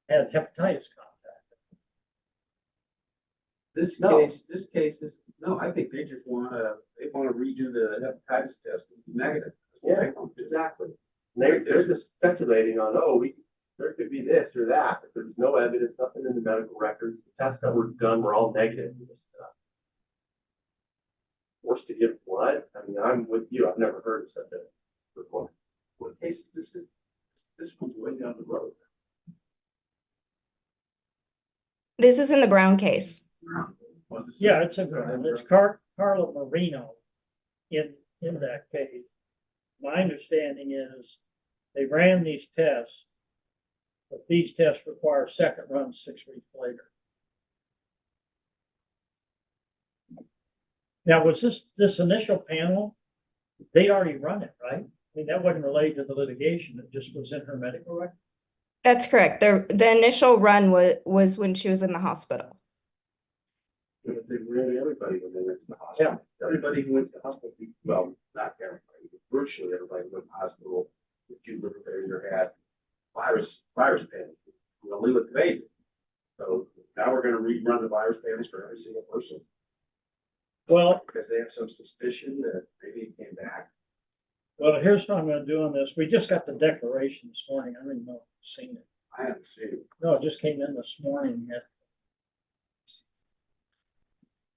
Speaker 1: had hepatitis contact.
Speaker 2: this case is, no, I think they just they wanna redo the hepatitis test and be negative. That's what
Speaker 10: Yeah,
Speaker 2: they want to do.
Speaker 10: exactly. They're just speculating on, there could be this or that, but there's no evidence, nothing in the medical records. The tests that were done were all negative. Forced to give blood? I mean, I'm with you. I've never heard of such a report.
Speaker 2: What case is this? This one's way down the road.
Speaker 4: This is in the Brown case.
Speaker 1: Yeah, it's Carla Marino in that case. My understanding is they ran these tests, but these tests require second runs 6 weeks later. Now, was this initial panel, they'd already run it, right? I mean, that wasn't related to the litigation, it just was in her medical record.
Speaker 4: That's correct. The initial run was when she was in the hospital.
Speaker 2: They ran everybody when they went to the hospital. Yeah. Everybody who went to the hospital, well, not everybody, but virtually everybody who went to the hospital with two liver failure had virus panels. We only with the baby. So now we're gonna rerun the virus panels for every single person.
Speaker 1: Well,
Speaker 2: because they have some suspicion that maybe it came back.
Speaker 1: Well, here's what I'm gonna do on this. We just got the declaration this morning. I don't even know if you've seen it.
Speaker 2: I haven't seen it.
Speaker 1: No, it just came in this morning.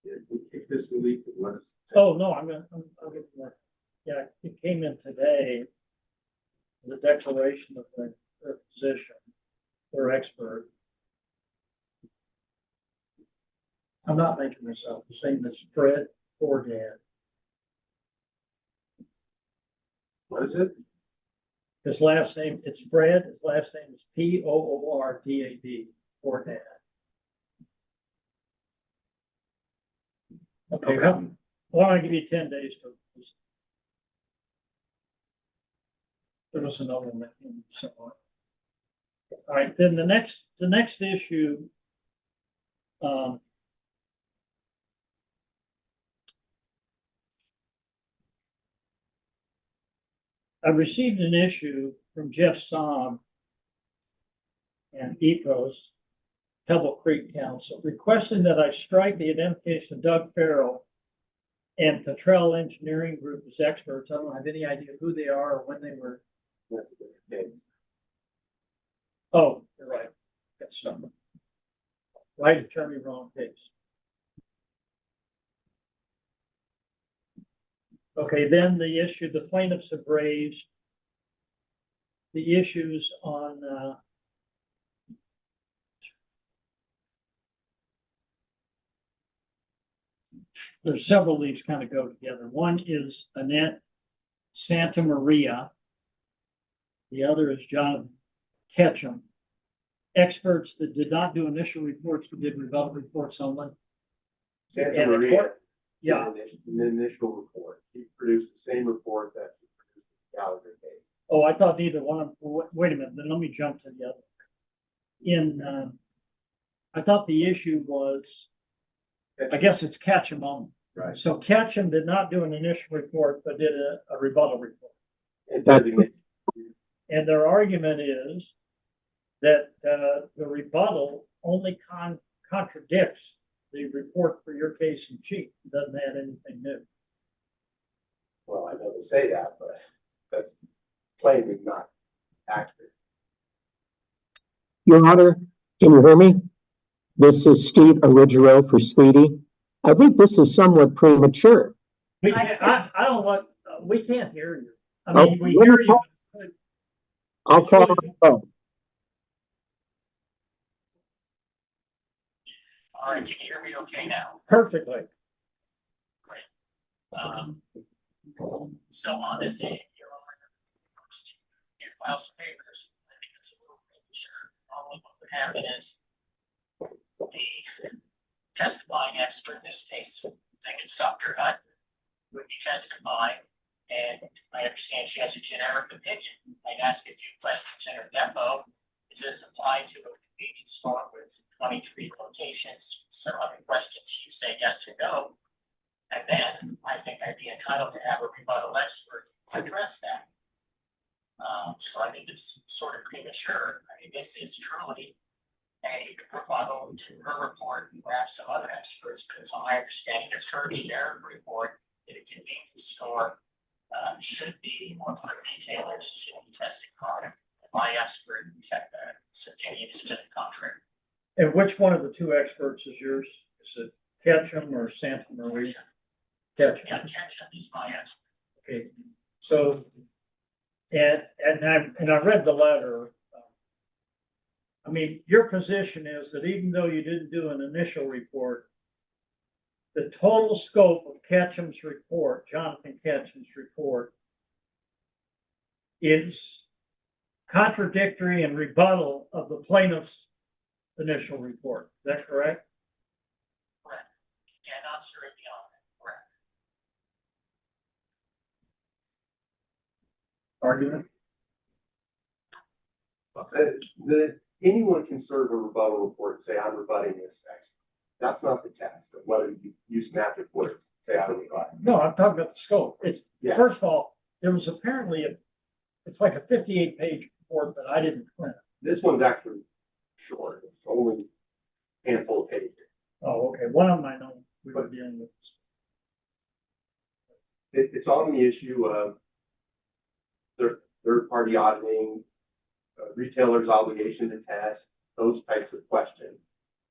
Speaker 2: If we kick this week, let us.
Speaker 1: Oh, no, I'll get more. Yeah, it came in today. The declaration of the physician, their expert. I'm not making this up. The same as Fred Fordad.
Speaker 2: What is it?
Speaker 1: His last name, it's Fred. His last name is Poordad. Fordad. Okay, well, I'll give you 10 days to. There was another one that came somewhere. All right, then the next issue. I received an issue from Jeff Somm and Ethos, Pebble Creek Council, requesting that I strike the identification of Doug Farrell and Cottrell Engineering Group as experts. I don't have any idea who they are or when they were.
Speaker 2: That's a different case.
Speaker 1: Oh, you're right. That's something. Right attorney, wrong case. Okay, then the issue the plaintiffs have raised, the issues on there's several of these kind of go together. One is Annette Santa Maria. The other is John Ketchum. Experts that did not do initial reports, but did rebuttal reports only.
Speaker 10: Santa Maria.
Speaker 1: Yeah.
Speaker 10: An initial report. He produced the same report that he produced in the Gallagher case.
Speaker 1: Oh, I thought neither one of them. Wait a minute, then let me jump to the other. I thought the issue was, I guess it's Ketchum only.
Speaker 2: Right.
Speaker 1: So Ketchum did not do an initial report, but did a rebuttal report. And their argument is that the rebuttal only contradicts the report for your case in chief. It doesn't add anything new.
Speaker 10: Well, I know they say that, but that's plainly not accurate.
Speaker 6: Your Honor, can you hear me? This is Steve Erigero for Sweetie. I think this is somewhat premature.
Speaker 1: I don't want, we can't hear you. I mean, we hear you.
Speaker 6: I'll call on the phone.
Speaker 14: All right, can you hear me okay now?
Speaker 1: Perfectly.
Speaker 14: Great. So on this issue, Your Honor, you file some papers. I think it's a little premature. Normally what would happen is the testifying expert in this case, I think it's Dr. Hutt, would be testifying, and I understand she has a generic opinion. I'd ask a few questions in her depo to Is this applied to a convenience store with 23 locations? So other questions, you say yes or no. And then I think I'd be entitled to have a rebuttal expert address that. So I think it's sort of premature. I mean, this is truly a rebuttal to her report and perhaps some other experts, but it's my understanding it's her share report that a convenience store should be, or for retailers should be testing product. My expert opinion is to the contrary.
Speaker 1: And which one of the two experts is yours? Is it Ketchum or Santa Maria? Ketchum.
Speaker 14: Yeah, Ketchum is my expert.
Speaker 1: Okay, so, and I read the letter. I mean, your position is that even though you didn't do an initial report, the total scope of Ketchum's report, Jonathan Ketchum's report, is contradictory and rebuttal of the plaintiff's initial report. Is that correct?
Speaker 14: Correct. Cannot serve beyond that.
Speaker 1: Argument?
Speaker 10: Anyone can serve a rebuttal report and say, I'm rebutting this expert. That's not the test of whether you use map report, say, I'm rebutting.
Speaker 1: No, I'm talking about the scope. It's,
Speaker 10: Yeah.
Speaker 1: first of all, there was apparently it's like a 58-page report that I didn't print.
Speaker 10: This one's actually short. It's only a handful of pages.
Speaker 1: Oh, okay. One of them I know we were dealing with.
Speaker 10: It's on the issue of third-party auditing, retailers' obligation to test, those types of questions.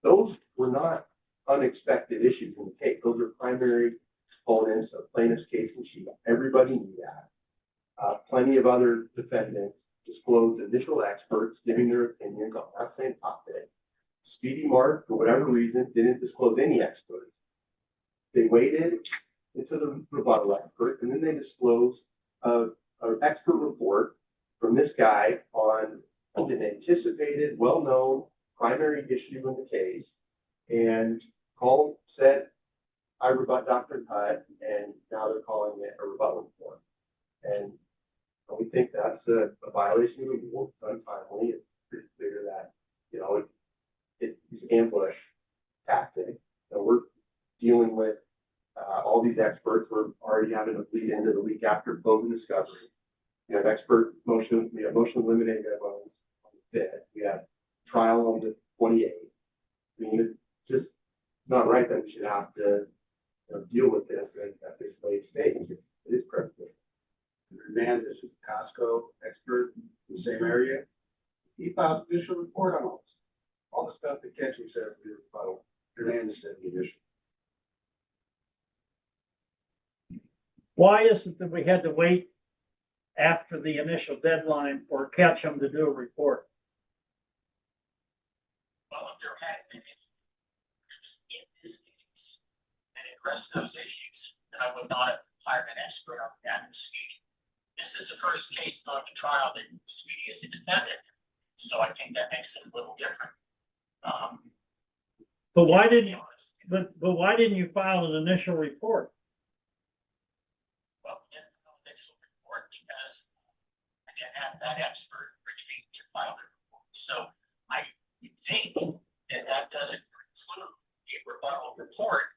Speaker 10: Those were not unexpected issues in the case. Those are primary components of plaintiff's case in chief. Everybody knew that. Plenty of other defendants disclosed initial experts giving their opinions on that same topic. Speedy Mart, for whatever reason, didn't disclose any experts. They waited into the rebuttal expert, and then they disclosed an expert report from this guy on an anticipated, well-known primary issue in the case. And Colt said, I rebut Dr. Hutt, and now they're calling it a rebuttal report. And we think that's a violation of the rule. It's untimely. It's pretty clear that, you know, it's an ambush tactic. And we're dealing with all these experts. We're already having to bleed into the week after closing discovery. We have expert motion, we have motion eliminating evidence on the 5th. We have trial on the 28th. I mean, it's just not right that we should have to deal with this at this late stage. It is prejudicial.
Speaker 2: Hernandez is a Costco expert in the same area. He filed an initial report on all this. All the stuff that Ketchum said we were about, Hernandez said the initial.
Speaker 1: Why is it that we had to wait after the initial deadline for Ketchum to do a report?
Speaker 14: Well, if there had been any in this case and address those issues, then I would not have hired an expert on that speedy. This is the first case on the trial that Speedy is a defendant. So I think that makes it a little different.
Speaker 1: But why didn't you, but why didn't you file an initial report?
Speaker 14: Well, we didn't file an initial report because I didn't have that expert retreat to file the report. So I think that doesn't preclude a rebuttal report.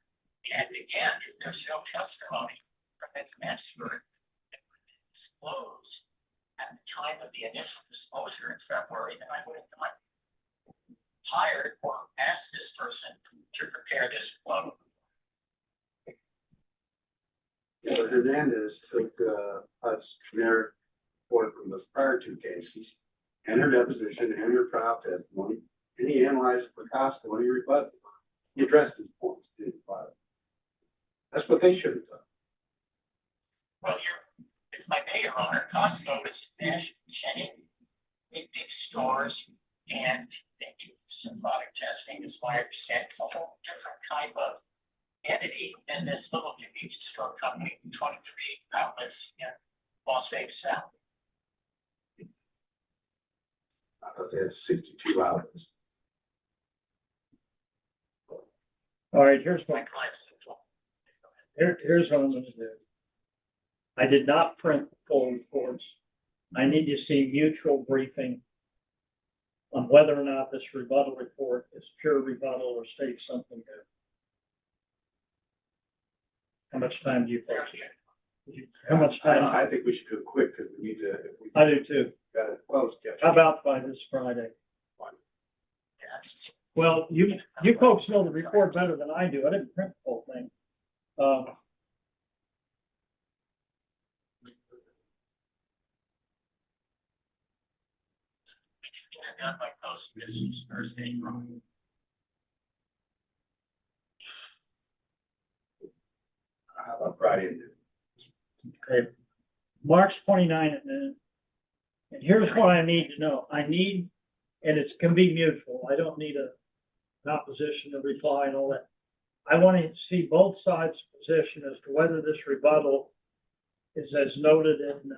Speaker 14: And again, if there's no testimony from any expert that would be disclosed at the time of the initial disclosure in February, then I would have not hired or asked this person to prepare this rebuttal.
Speaker 2: Yeah, Hernandez took Hutt's generic report from those prior two cases and her deposition and her trial testimony, and he analyzed it for Costco and he rebutted it. He addressed these points, didn't file it. That's what they should have done.
Speaker 14: Well, it's my mayor honor. Costco is a national chain, big stores, and they do some product testing, as my understanding. It's a whole different type of entity than this little convenience store company with 23 outlets in Las Vegas Valley.
Speaker 2: I thought they had 62 outlets.
Speaker 1: All right, here's
Speaker 14: My
Speaker 1: what
Speaker 14: clients.
Speaker 1: here's what I'm going to do. I did not print the full reports. I need to see mutual briefing on on whether or not this rebuttal report is pure rebuttal or states something new. How much time do you folks? How much time?
Speaker 2: I think we should do it quick because we need to. If we
Speaker 1: I do too.
Speaker 2: got it closed.
Speaker 1: How about by this Friday? Well, you folks know the report better than I do. I didn't print the whole thing.
Speaker 14: I got my post business Thursday.
Speaker 2: How about Friday?
Speaker 1: Okay, March 29 at noon. And here's what I need to know. I need, and it can be mutual. I don't need an opposition to reply and all that. I want to see both sides' position as to whether this rebuttal is as noted in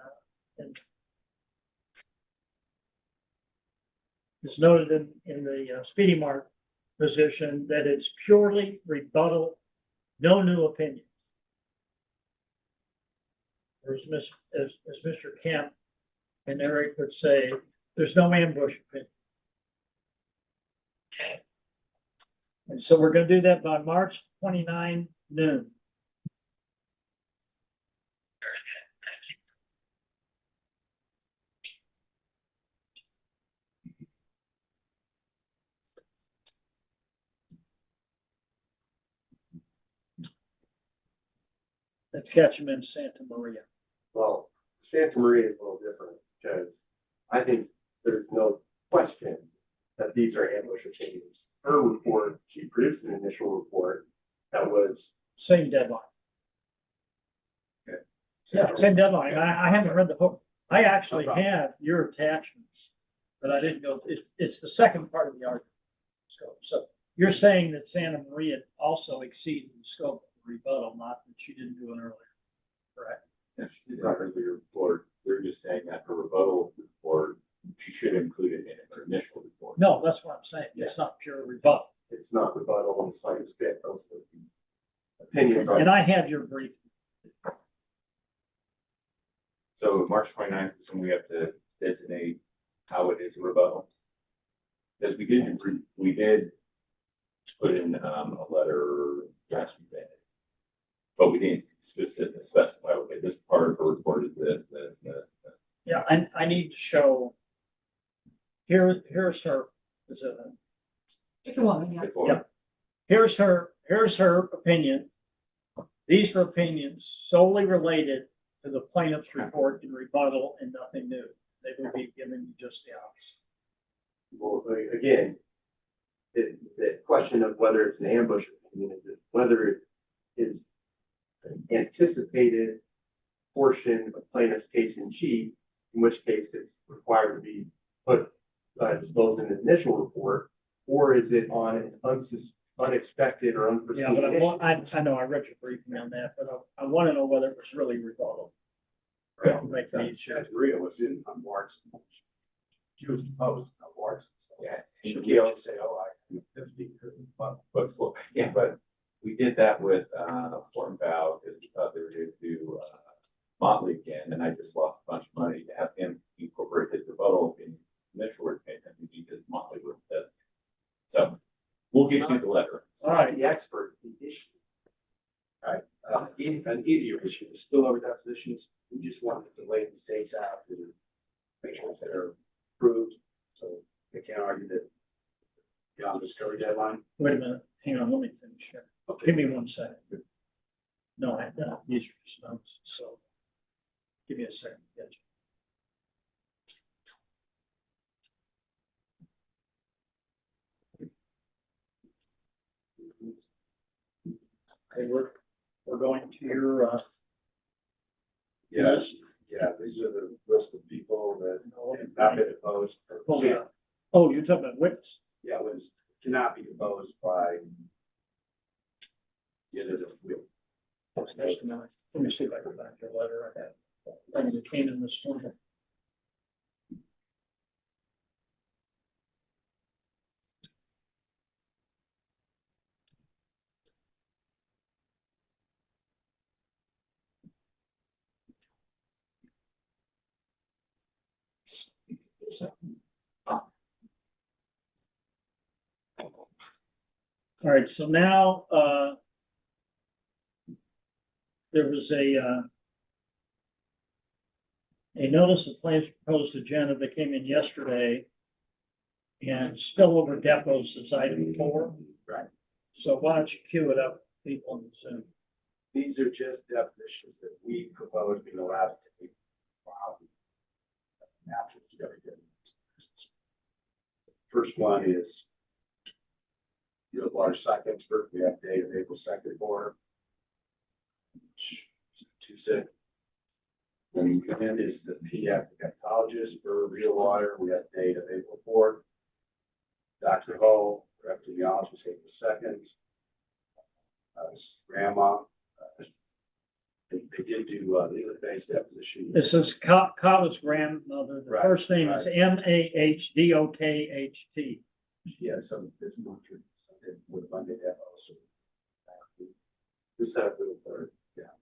Speaker 1: the Speedy Mark position, that it's purely rebuttal, no new opinion. Or as Mr. Kemp and Eric would say, there's no ambush opinion. And so we're going to do that by March 29 noon. Let's catch him in Santa Maria.
Speaker 10: Well, Santa Maria is a little different because I think there's no question that these are ambush opinions. Her report, she produced an initial report that was
Speaker 1: same deadline.
Speaker 10: Okay.
Speaker 1: Yeah, same deadline. I haven't read the book. I actually have your attachments, but I didn't go. It's the second part of the argument. So you're saying that Santa Maria also exceeded the scope of the rebuttal, not that she didn't do it earlier, correct?
Speaker 11: If she did not earlier report, they're just saying that her rebuttal report, she should include it in her initial report.
Speaker 1: No, that's what I'm saying. It's not pure rebuttal.
Speaker 10: It's not rebuttal on the slightest bit. Those are the opinions.
Speaker 1: And I have your brief.
Speaker 11: So March 29th is when we have to designate how it is a rebuttal. Because we did put in a letter yesterday, but we didn't specify, okay, this part of the report is this.
Speaker 1: Yeah, I need to show. Here's her.
Speaker 7: If you want, yeah.
Speaker 1: Yeah. Here's her opinion. These are opinions solely related to the plaintiff's report and rebuttal and nothing new. They will be giving you just the opposite.
Speaker 10: Well, again, the question of whether it's an ambush opinion is whether it is an anticipated portion of plaintiff's case in chief, in which case it's required to be put disclosed in the initial report, or is it on an unexpected or unforeseen
Speaker 1: Yeah, but
Speaker 10: issue?
Speaker 1: I know I read your briefing on that, but I want to know whether it was really rebuttal.
Speaker 2: Right.
Speaker 1: Make it easier.
Speaker 2: Santa Maria was in on March. She was deposed on March.
Speaker 11: Yeah.
Speaker 2: She can't say, oh, I 50.
Speaker 11: But we did that with Form Vow because we thought they were going to do Motley again, and I just lost a bunch of money to have him incorporate his rebuttal in initial repayment because Motley was dead. So we'll get you the letter.
Speaker 1: All right.
Speaker 10: The expert, the issue.
Speaker 2: All right, an easier issue, spillover depositions, we just wanted to lay the states out to make sure that they're approved, so they can't argue that beyond the discovery deadline.
Speaker 1: Wait a minute. Hang on. Let me finish here. Give me 1 second. No, these are just notes. So give me a second. Gotcha. Okay, we're going to your
Speaker 2: Yes, yeah, these are the list of people that have not been opposed.
Speaker 1: Oh, yeah. Oh, you're talking about witness.
Speaker 2: Yeah, witness cannot be opposed by the end of this week.
Speaker 1: Let me see if I can find your letter. I had things that came in this morning. All right, so now, there was a notice of plans proposed agenda that came in yesterday. And spillover depots is item 4.
Speaker 2: Right.
Speaker 1: So why don't you cue it up, people on the Zoom?
Speaker 2: These are just definitions that we propose being allowed to take. First one is your large site expert. We have date of April 2nd for Tuesday. Then is the pediatric oncologist for real water. We have date of April 4th. Dr. Hale, epidemiologist, April 2nd. Grandma. They did do legal-based deposition.
Speaker 1: This is Kava's grandmother. The
Speaker 2: Right,
Speaker 1: first name is
Speaker 2: right.
Speaker 1: Mahdokht.
Speaker 2: Yeah, some there's more to it. With Monday also. This set up a little third, yeah.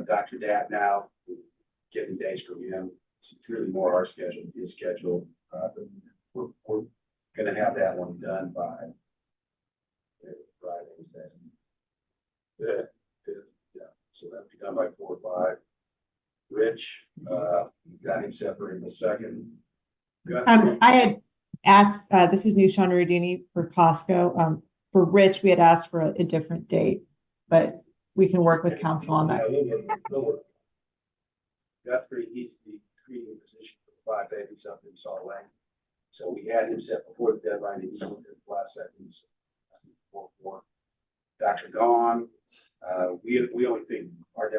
Speaker 2: Dr. Dat now, getting days from him. It's really more our schedule, his schedule. We're gonna have that one done by Friday. Yeah, so that'll be done by 4 or 5. Rich, got him separated in a second.
Speaker 3: I had asked, this is Noushan Noureddini for Costco. For Rich, we had asked for a different date, but we can work with council on that.
Speaker 2: Guthrie, he's the treating physician for the 5 babies up in Salt Lake. So we had him set before the deadline, he did the last seconds. Dr. Gone, we only think our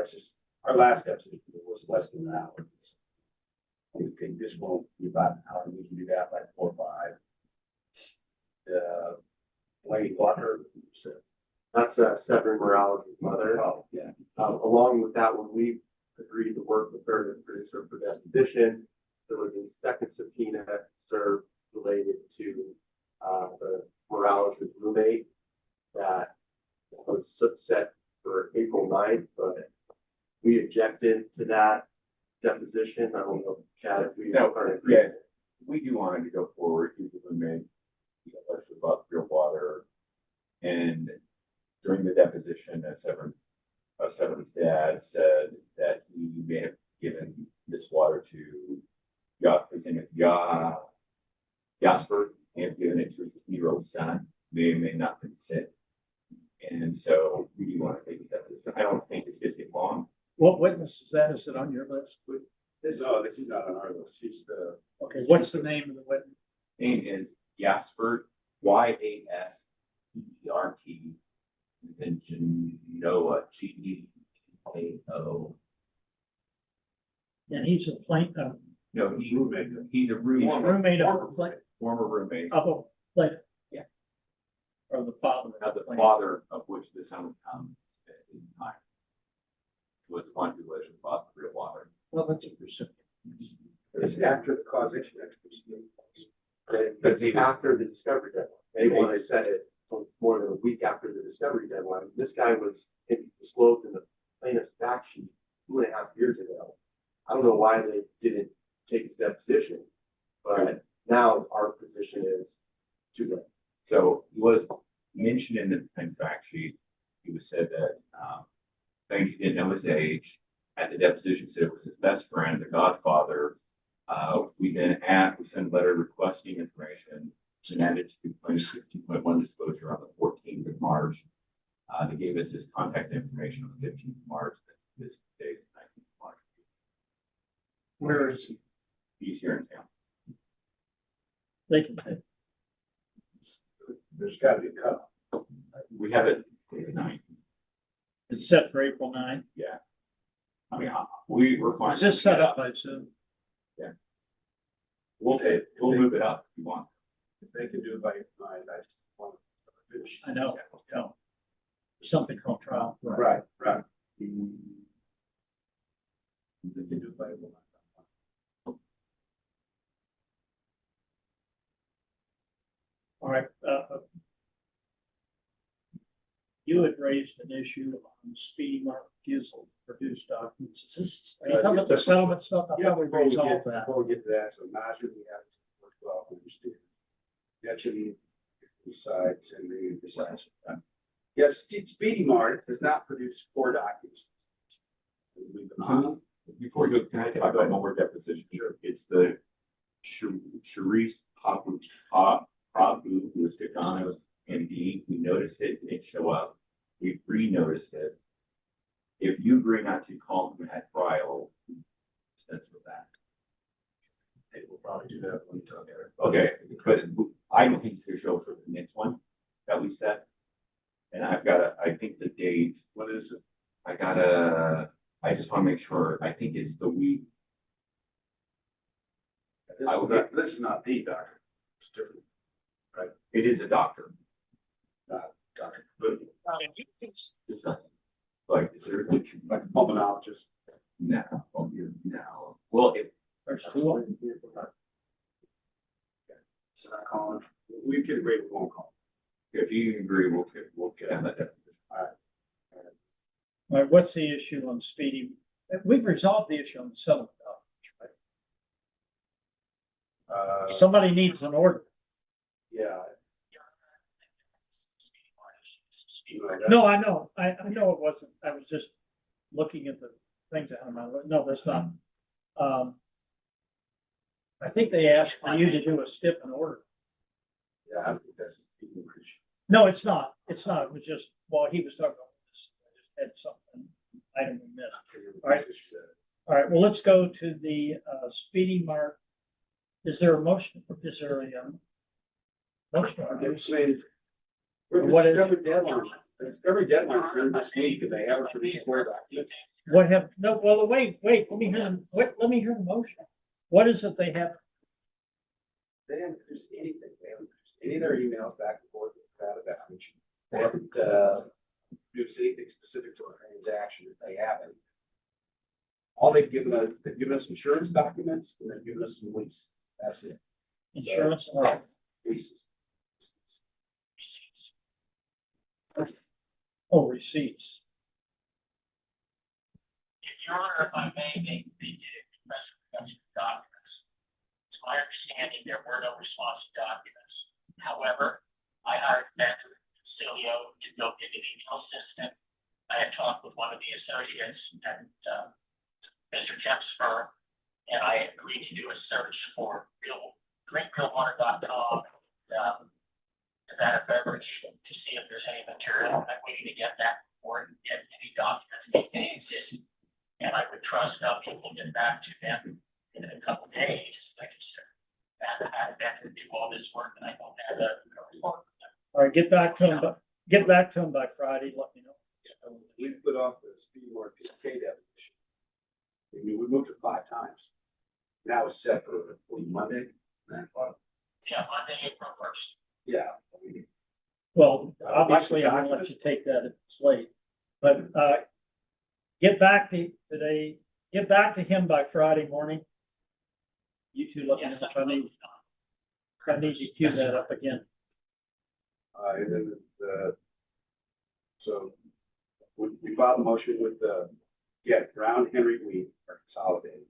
Speaker 2: last deposition was less than an hour. We think this won't be about an hour, we can do that by 4 or 5. Lady Walker, so
Speaker 10: That's Severin Morales' mother.
Speaker 2: oh, yeah.
Speaker 10: Along with that one, we agreed to work with her to produce her for deposition. There was a second subpoena served related to the Morales' roommate that was set for April 9th, but we objected to that deposition. I don't know, Chad, if we.
Speaker 11: Yeah, we do want to go forward. He's a roommate, especially about pure water. And during the deposition, Severin's dad said that he may have given this water to his name is Jasper, may have given it to his 8-year-old son, may or may not consent. And so we do want to take this deposition. I don't think it's going to take long.
Speaker 1: What witness is that? Is it on your list?
Speaker 2: This is not on our list, he's the.
Speaker 1: Okay, what's the name of the witness?
Speaker 11: Name is Jasper, Yaspert, and Genoa, Geo.
Speaker 1: And he's a plaintiff.
Speaker 11: No, he's a roommate.
Speaker 1: He's a roommate of the plaintiff.
Speaker 11: Former roommate
Speaker 1: Of a plaintiff.
Speaker 11: Yeah.
Speaker 1: Or the father.
Speaker 11: of the father of which the son is time. Was one who was bought the real water.
Speaker 1: Well, that's a percent.
Speaker 2: It's after the causation experts.
Speaker 10: But it's after the discovery deadline. They want to set it more than a week after the discovery deadline. This guy was disclosed in the plaintiff's fact sheet 2.5 years ago. I don't know why they didn't take his deposition, but now our position is too late.
Speaker 11: So he was mentioned in the fact sheet. He was said that he didn't know his age. At the deposition, said it was his best friend, the godfather. We then sent a letter requesting information, and added to plaintiff's 15.1 disclosure on the 14th of March. They gave us his contact information on the 15th of March. This day is the 19th of March.
Speaker 1: Where is he?
Speaker 11: He's here in town.
Speaker 1: They can take.
Speaker 2: There's gotta be a cut.
Speaker 11: We have it for the 9th.
Speaker 1: It's set for April 9th.
Speaker 11: Yeah. I mean, we were fine.
Speaker 1: Is this set up by Zoom?
Speaker 11: We'll move it up if you want.
Speaker 2: If they can do it by 9, I just want to finish.
Speaker 1: I know, something called trial.
Speaker 2: Right. They can do it by 9.
Speaker 1: All right, you had raised an issue on speedy mark refusal to produce documents. Is this, are you talking about the settlement stuff? I thought we resolved that.
Speaker 2: Before we get to that, so Noushan, we have to work well, understand. That should be besides and the besides. Yes, Speedy Mart has not produced 4 documents.
Speaker 11: Before you go, can I talk about one more deposition? Sure. It's the Sharice Papu, who was Kavanagh's MD. We noticed it, didn't show up. We re-noticed it. If you agree not to call him at trial, that's for that.
Speaker 2: They will probably do that when we talk there.
Speaker 11: Okay, but I don't think he's gonna show for the next one that we set. And I think the date,
Speaker 2: What is it?
Speaker 11: I just wanna make sure, I think it's the week.
Speaker 2: This is not the doctor. It's different.
Speaker 11: It is a doctor.
Speaker 2: Doctor. But
Speaker 11: Like, is there,
Speaker 2: like a pulmonologist.
Speaker 11: no, no, well, if,
Speaker 1: There's 2 of them.
Speaker 2: Should I call him? We can agree, we won't call
Speaker 11: if you agree, we'll get on that.
Speaker 1: All right, what's the issue on Speedy? We've resolved the issue on the settlement documents,
Speaker 2: him.
Speaker 1: right? Somebody needs an order.
Speaker 2: Yeah.
Speaker 1: No, I know, I know it wasn't, I was just looking at the things out of my, no, that's not. I think they asked for you to do a stipend order.
Speaker 2: Yeah, I think that's.
Speaker 1: No, it's not, it was just, while he was talking about this, I just had something, item we missed. All right. All right, well, let's go to the, Speedy Mart. Is there a motion, is there a, motion? What is-
Speaker 2: Discovery deadline for this week, and they haven't produced 4 documents.
Speaker 1: What have, no, well, wait, let me hear, let me hear the motion. What is it they have?
Speaker 2: They haven't produced anything. They haven't produced any of their emails back and forth about Beverage. They haven't produced anything specific to a transaction that they haven't. All they've given us insurance documents, and they've given us some lease. That's it.
Speaker 1: Insurance
Speaker 2: So,
Speaker 1: or
Speaker 2: leases.
Speaker 1: oh, receipts?
Speaker 14: Your Honor, if I may, they did request production of documents. It's my understanding there were no responsive documents. However, I hired Ben Cilio to go get an email system. I had talked with one of the associates at Mr. Kemp's firm, and I agreed to do a search for drinkrealwater.com, Nevada Beverage, to see if there's any material. I'm waiting to get that report and get any documents if they exist. And I would trust people will get back to them in a couple of days. I just had to do all this work, and I don't have a report.
Speaker 1: All right, get back to him by Friday, let me know.
Speaker 2: We put off the Speedy Mart K definition. We moved it 5 times. Now it's set for Monday.
Speaker 14: Yeah, Monday, April 1st.
Speaker 2: Yeah.
Speaker 1: Well, obviously, I'm gonna let you take that if it's late, but, get back to today, get back to him by Friday morning. You two let me know
Speaker 14: Yes,
Speaker 1: if I need to cue that up again.
Speaker 2: And then so we filed a motion with Brown, Henry, we are consolidating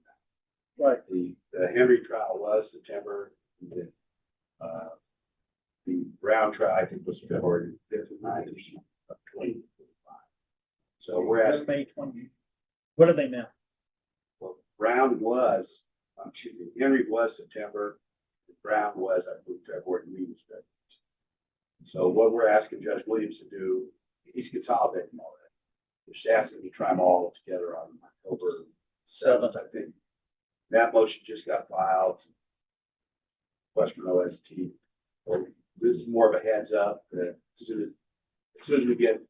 Speaker 2: that.
Speaker 1: Right.
Speaker 2: The Henry trial was September. The Brown trial, I think, was February 5th and 9th of 2025. So we're asking.
Speaker 1: May 20. What are they now?
Speaker 2: Well, Brown was, Henry was September. Brown was, I believe, February. So what we're asking Judge Williams to do, he's consolidating all that. We're just asking to try them all together on October 7th, I think. That motion just got filed. Question OST. So this is more of a heads up that as soon as we get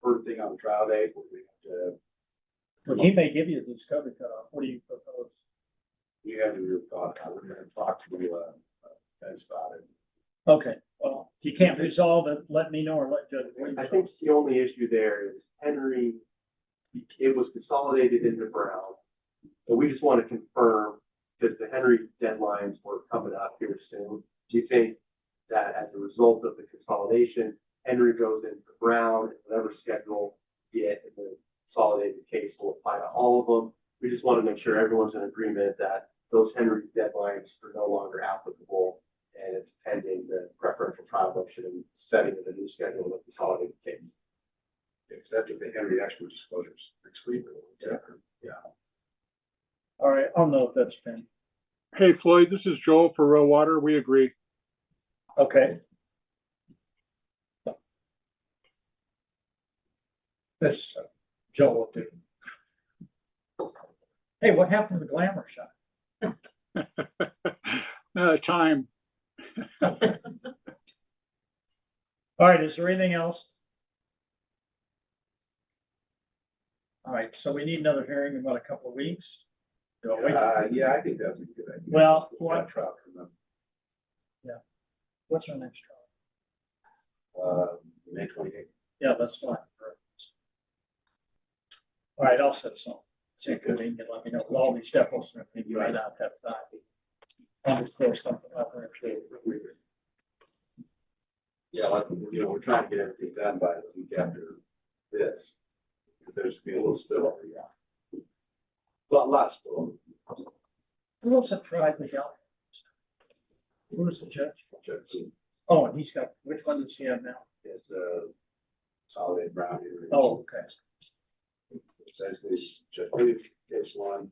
Speaker 2: first thing on the trial date, we have to.
Speaker 1: Well, he may give you the discovery cutoff. What do you propose?
Speaker 2: We haven't really thought about it. We're gonna talk to Vince about it.
Speaker 1: Okay, well, if you can't resolve it, let me know or let Judge Williams.
Speaker 10: I think the only issue there is Henry, it was consolidated into Brown. But we just want to confirm, because the Henry deadlines were coming up here soon. Do you think that as a result of the consolidation, Henry goes into Brown, and whatever schedule you get in the consolidated case will apply to all of them? We just want to make sure everyone's in agreement that those Henry deadlines are no longer applicable, and it's pending the preferential
Speaker 2: trial motion and setting a new schedule of the consolidated case. Except if the Henry expert disclosures next week or whatever. Yeah.
Speaker 1: All right, I'll note that's been,
Speaker 13: Hey, Floyd, this is Joel for Row Water. We agree.
Speaker 1: okay. This, Joe will do. Hey, what happened to the glamour shot?
Speaker 13: Time.
Speaker 1: All right, is there anything else? All right, so we need another hearing in about a couple of weeks. Do we?
Speaker 2: Yeah, I think that's a good idea.
Speaker 1: Well,
Speaker 2: One trial coming up,
Speaker 1: What's our next trial?
Speaker 2: May 28th.
Speaker 1: Yeah, that's fine. All right, I'll set some. See, good, you can let me know, with all these depots, you might not have time. I'll just throw something up there.
Speaker 2: Yeah, like, we're trying to get everything done by the week after this. There's gonna be a little spillover, yeah. Well, a lot of spillover.
Speaker 1: Who else have tried the job? Who's the judge?
Speaker 2: Judge,
Speaker 1: Oh, and he's got, which one does he have now?
Speaker 2: is Solid Brown here.
Speaker 1: Oh, okay.
Speaker 2: Essentially, Judge Williams, case 1.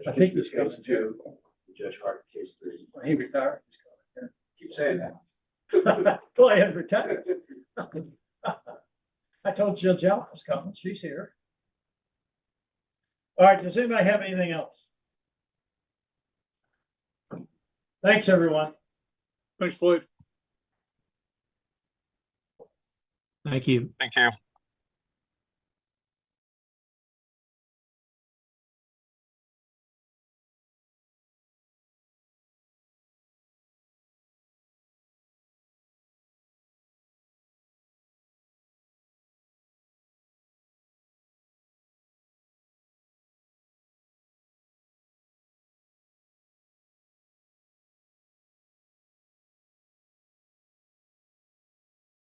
Speaker 1: I think he's
Speaker 2: case
Speaker 1: got
Speaker 2: 2. Judge Hart, case 3.
Speaker 1: When he retired.
Speaker 2: Keep saying that.
Speaker 1: Well, I had retired. I told Judge Alf was coming. She's here. All right, does anybody have anything else? Thanks, everyone.
Speaker 13: Thanks, Floyd.
Speaker 9: Thank you.
Speaker 12: Thank you.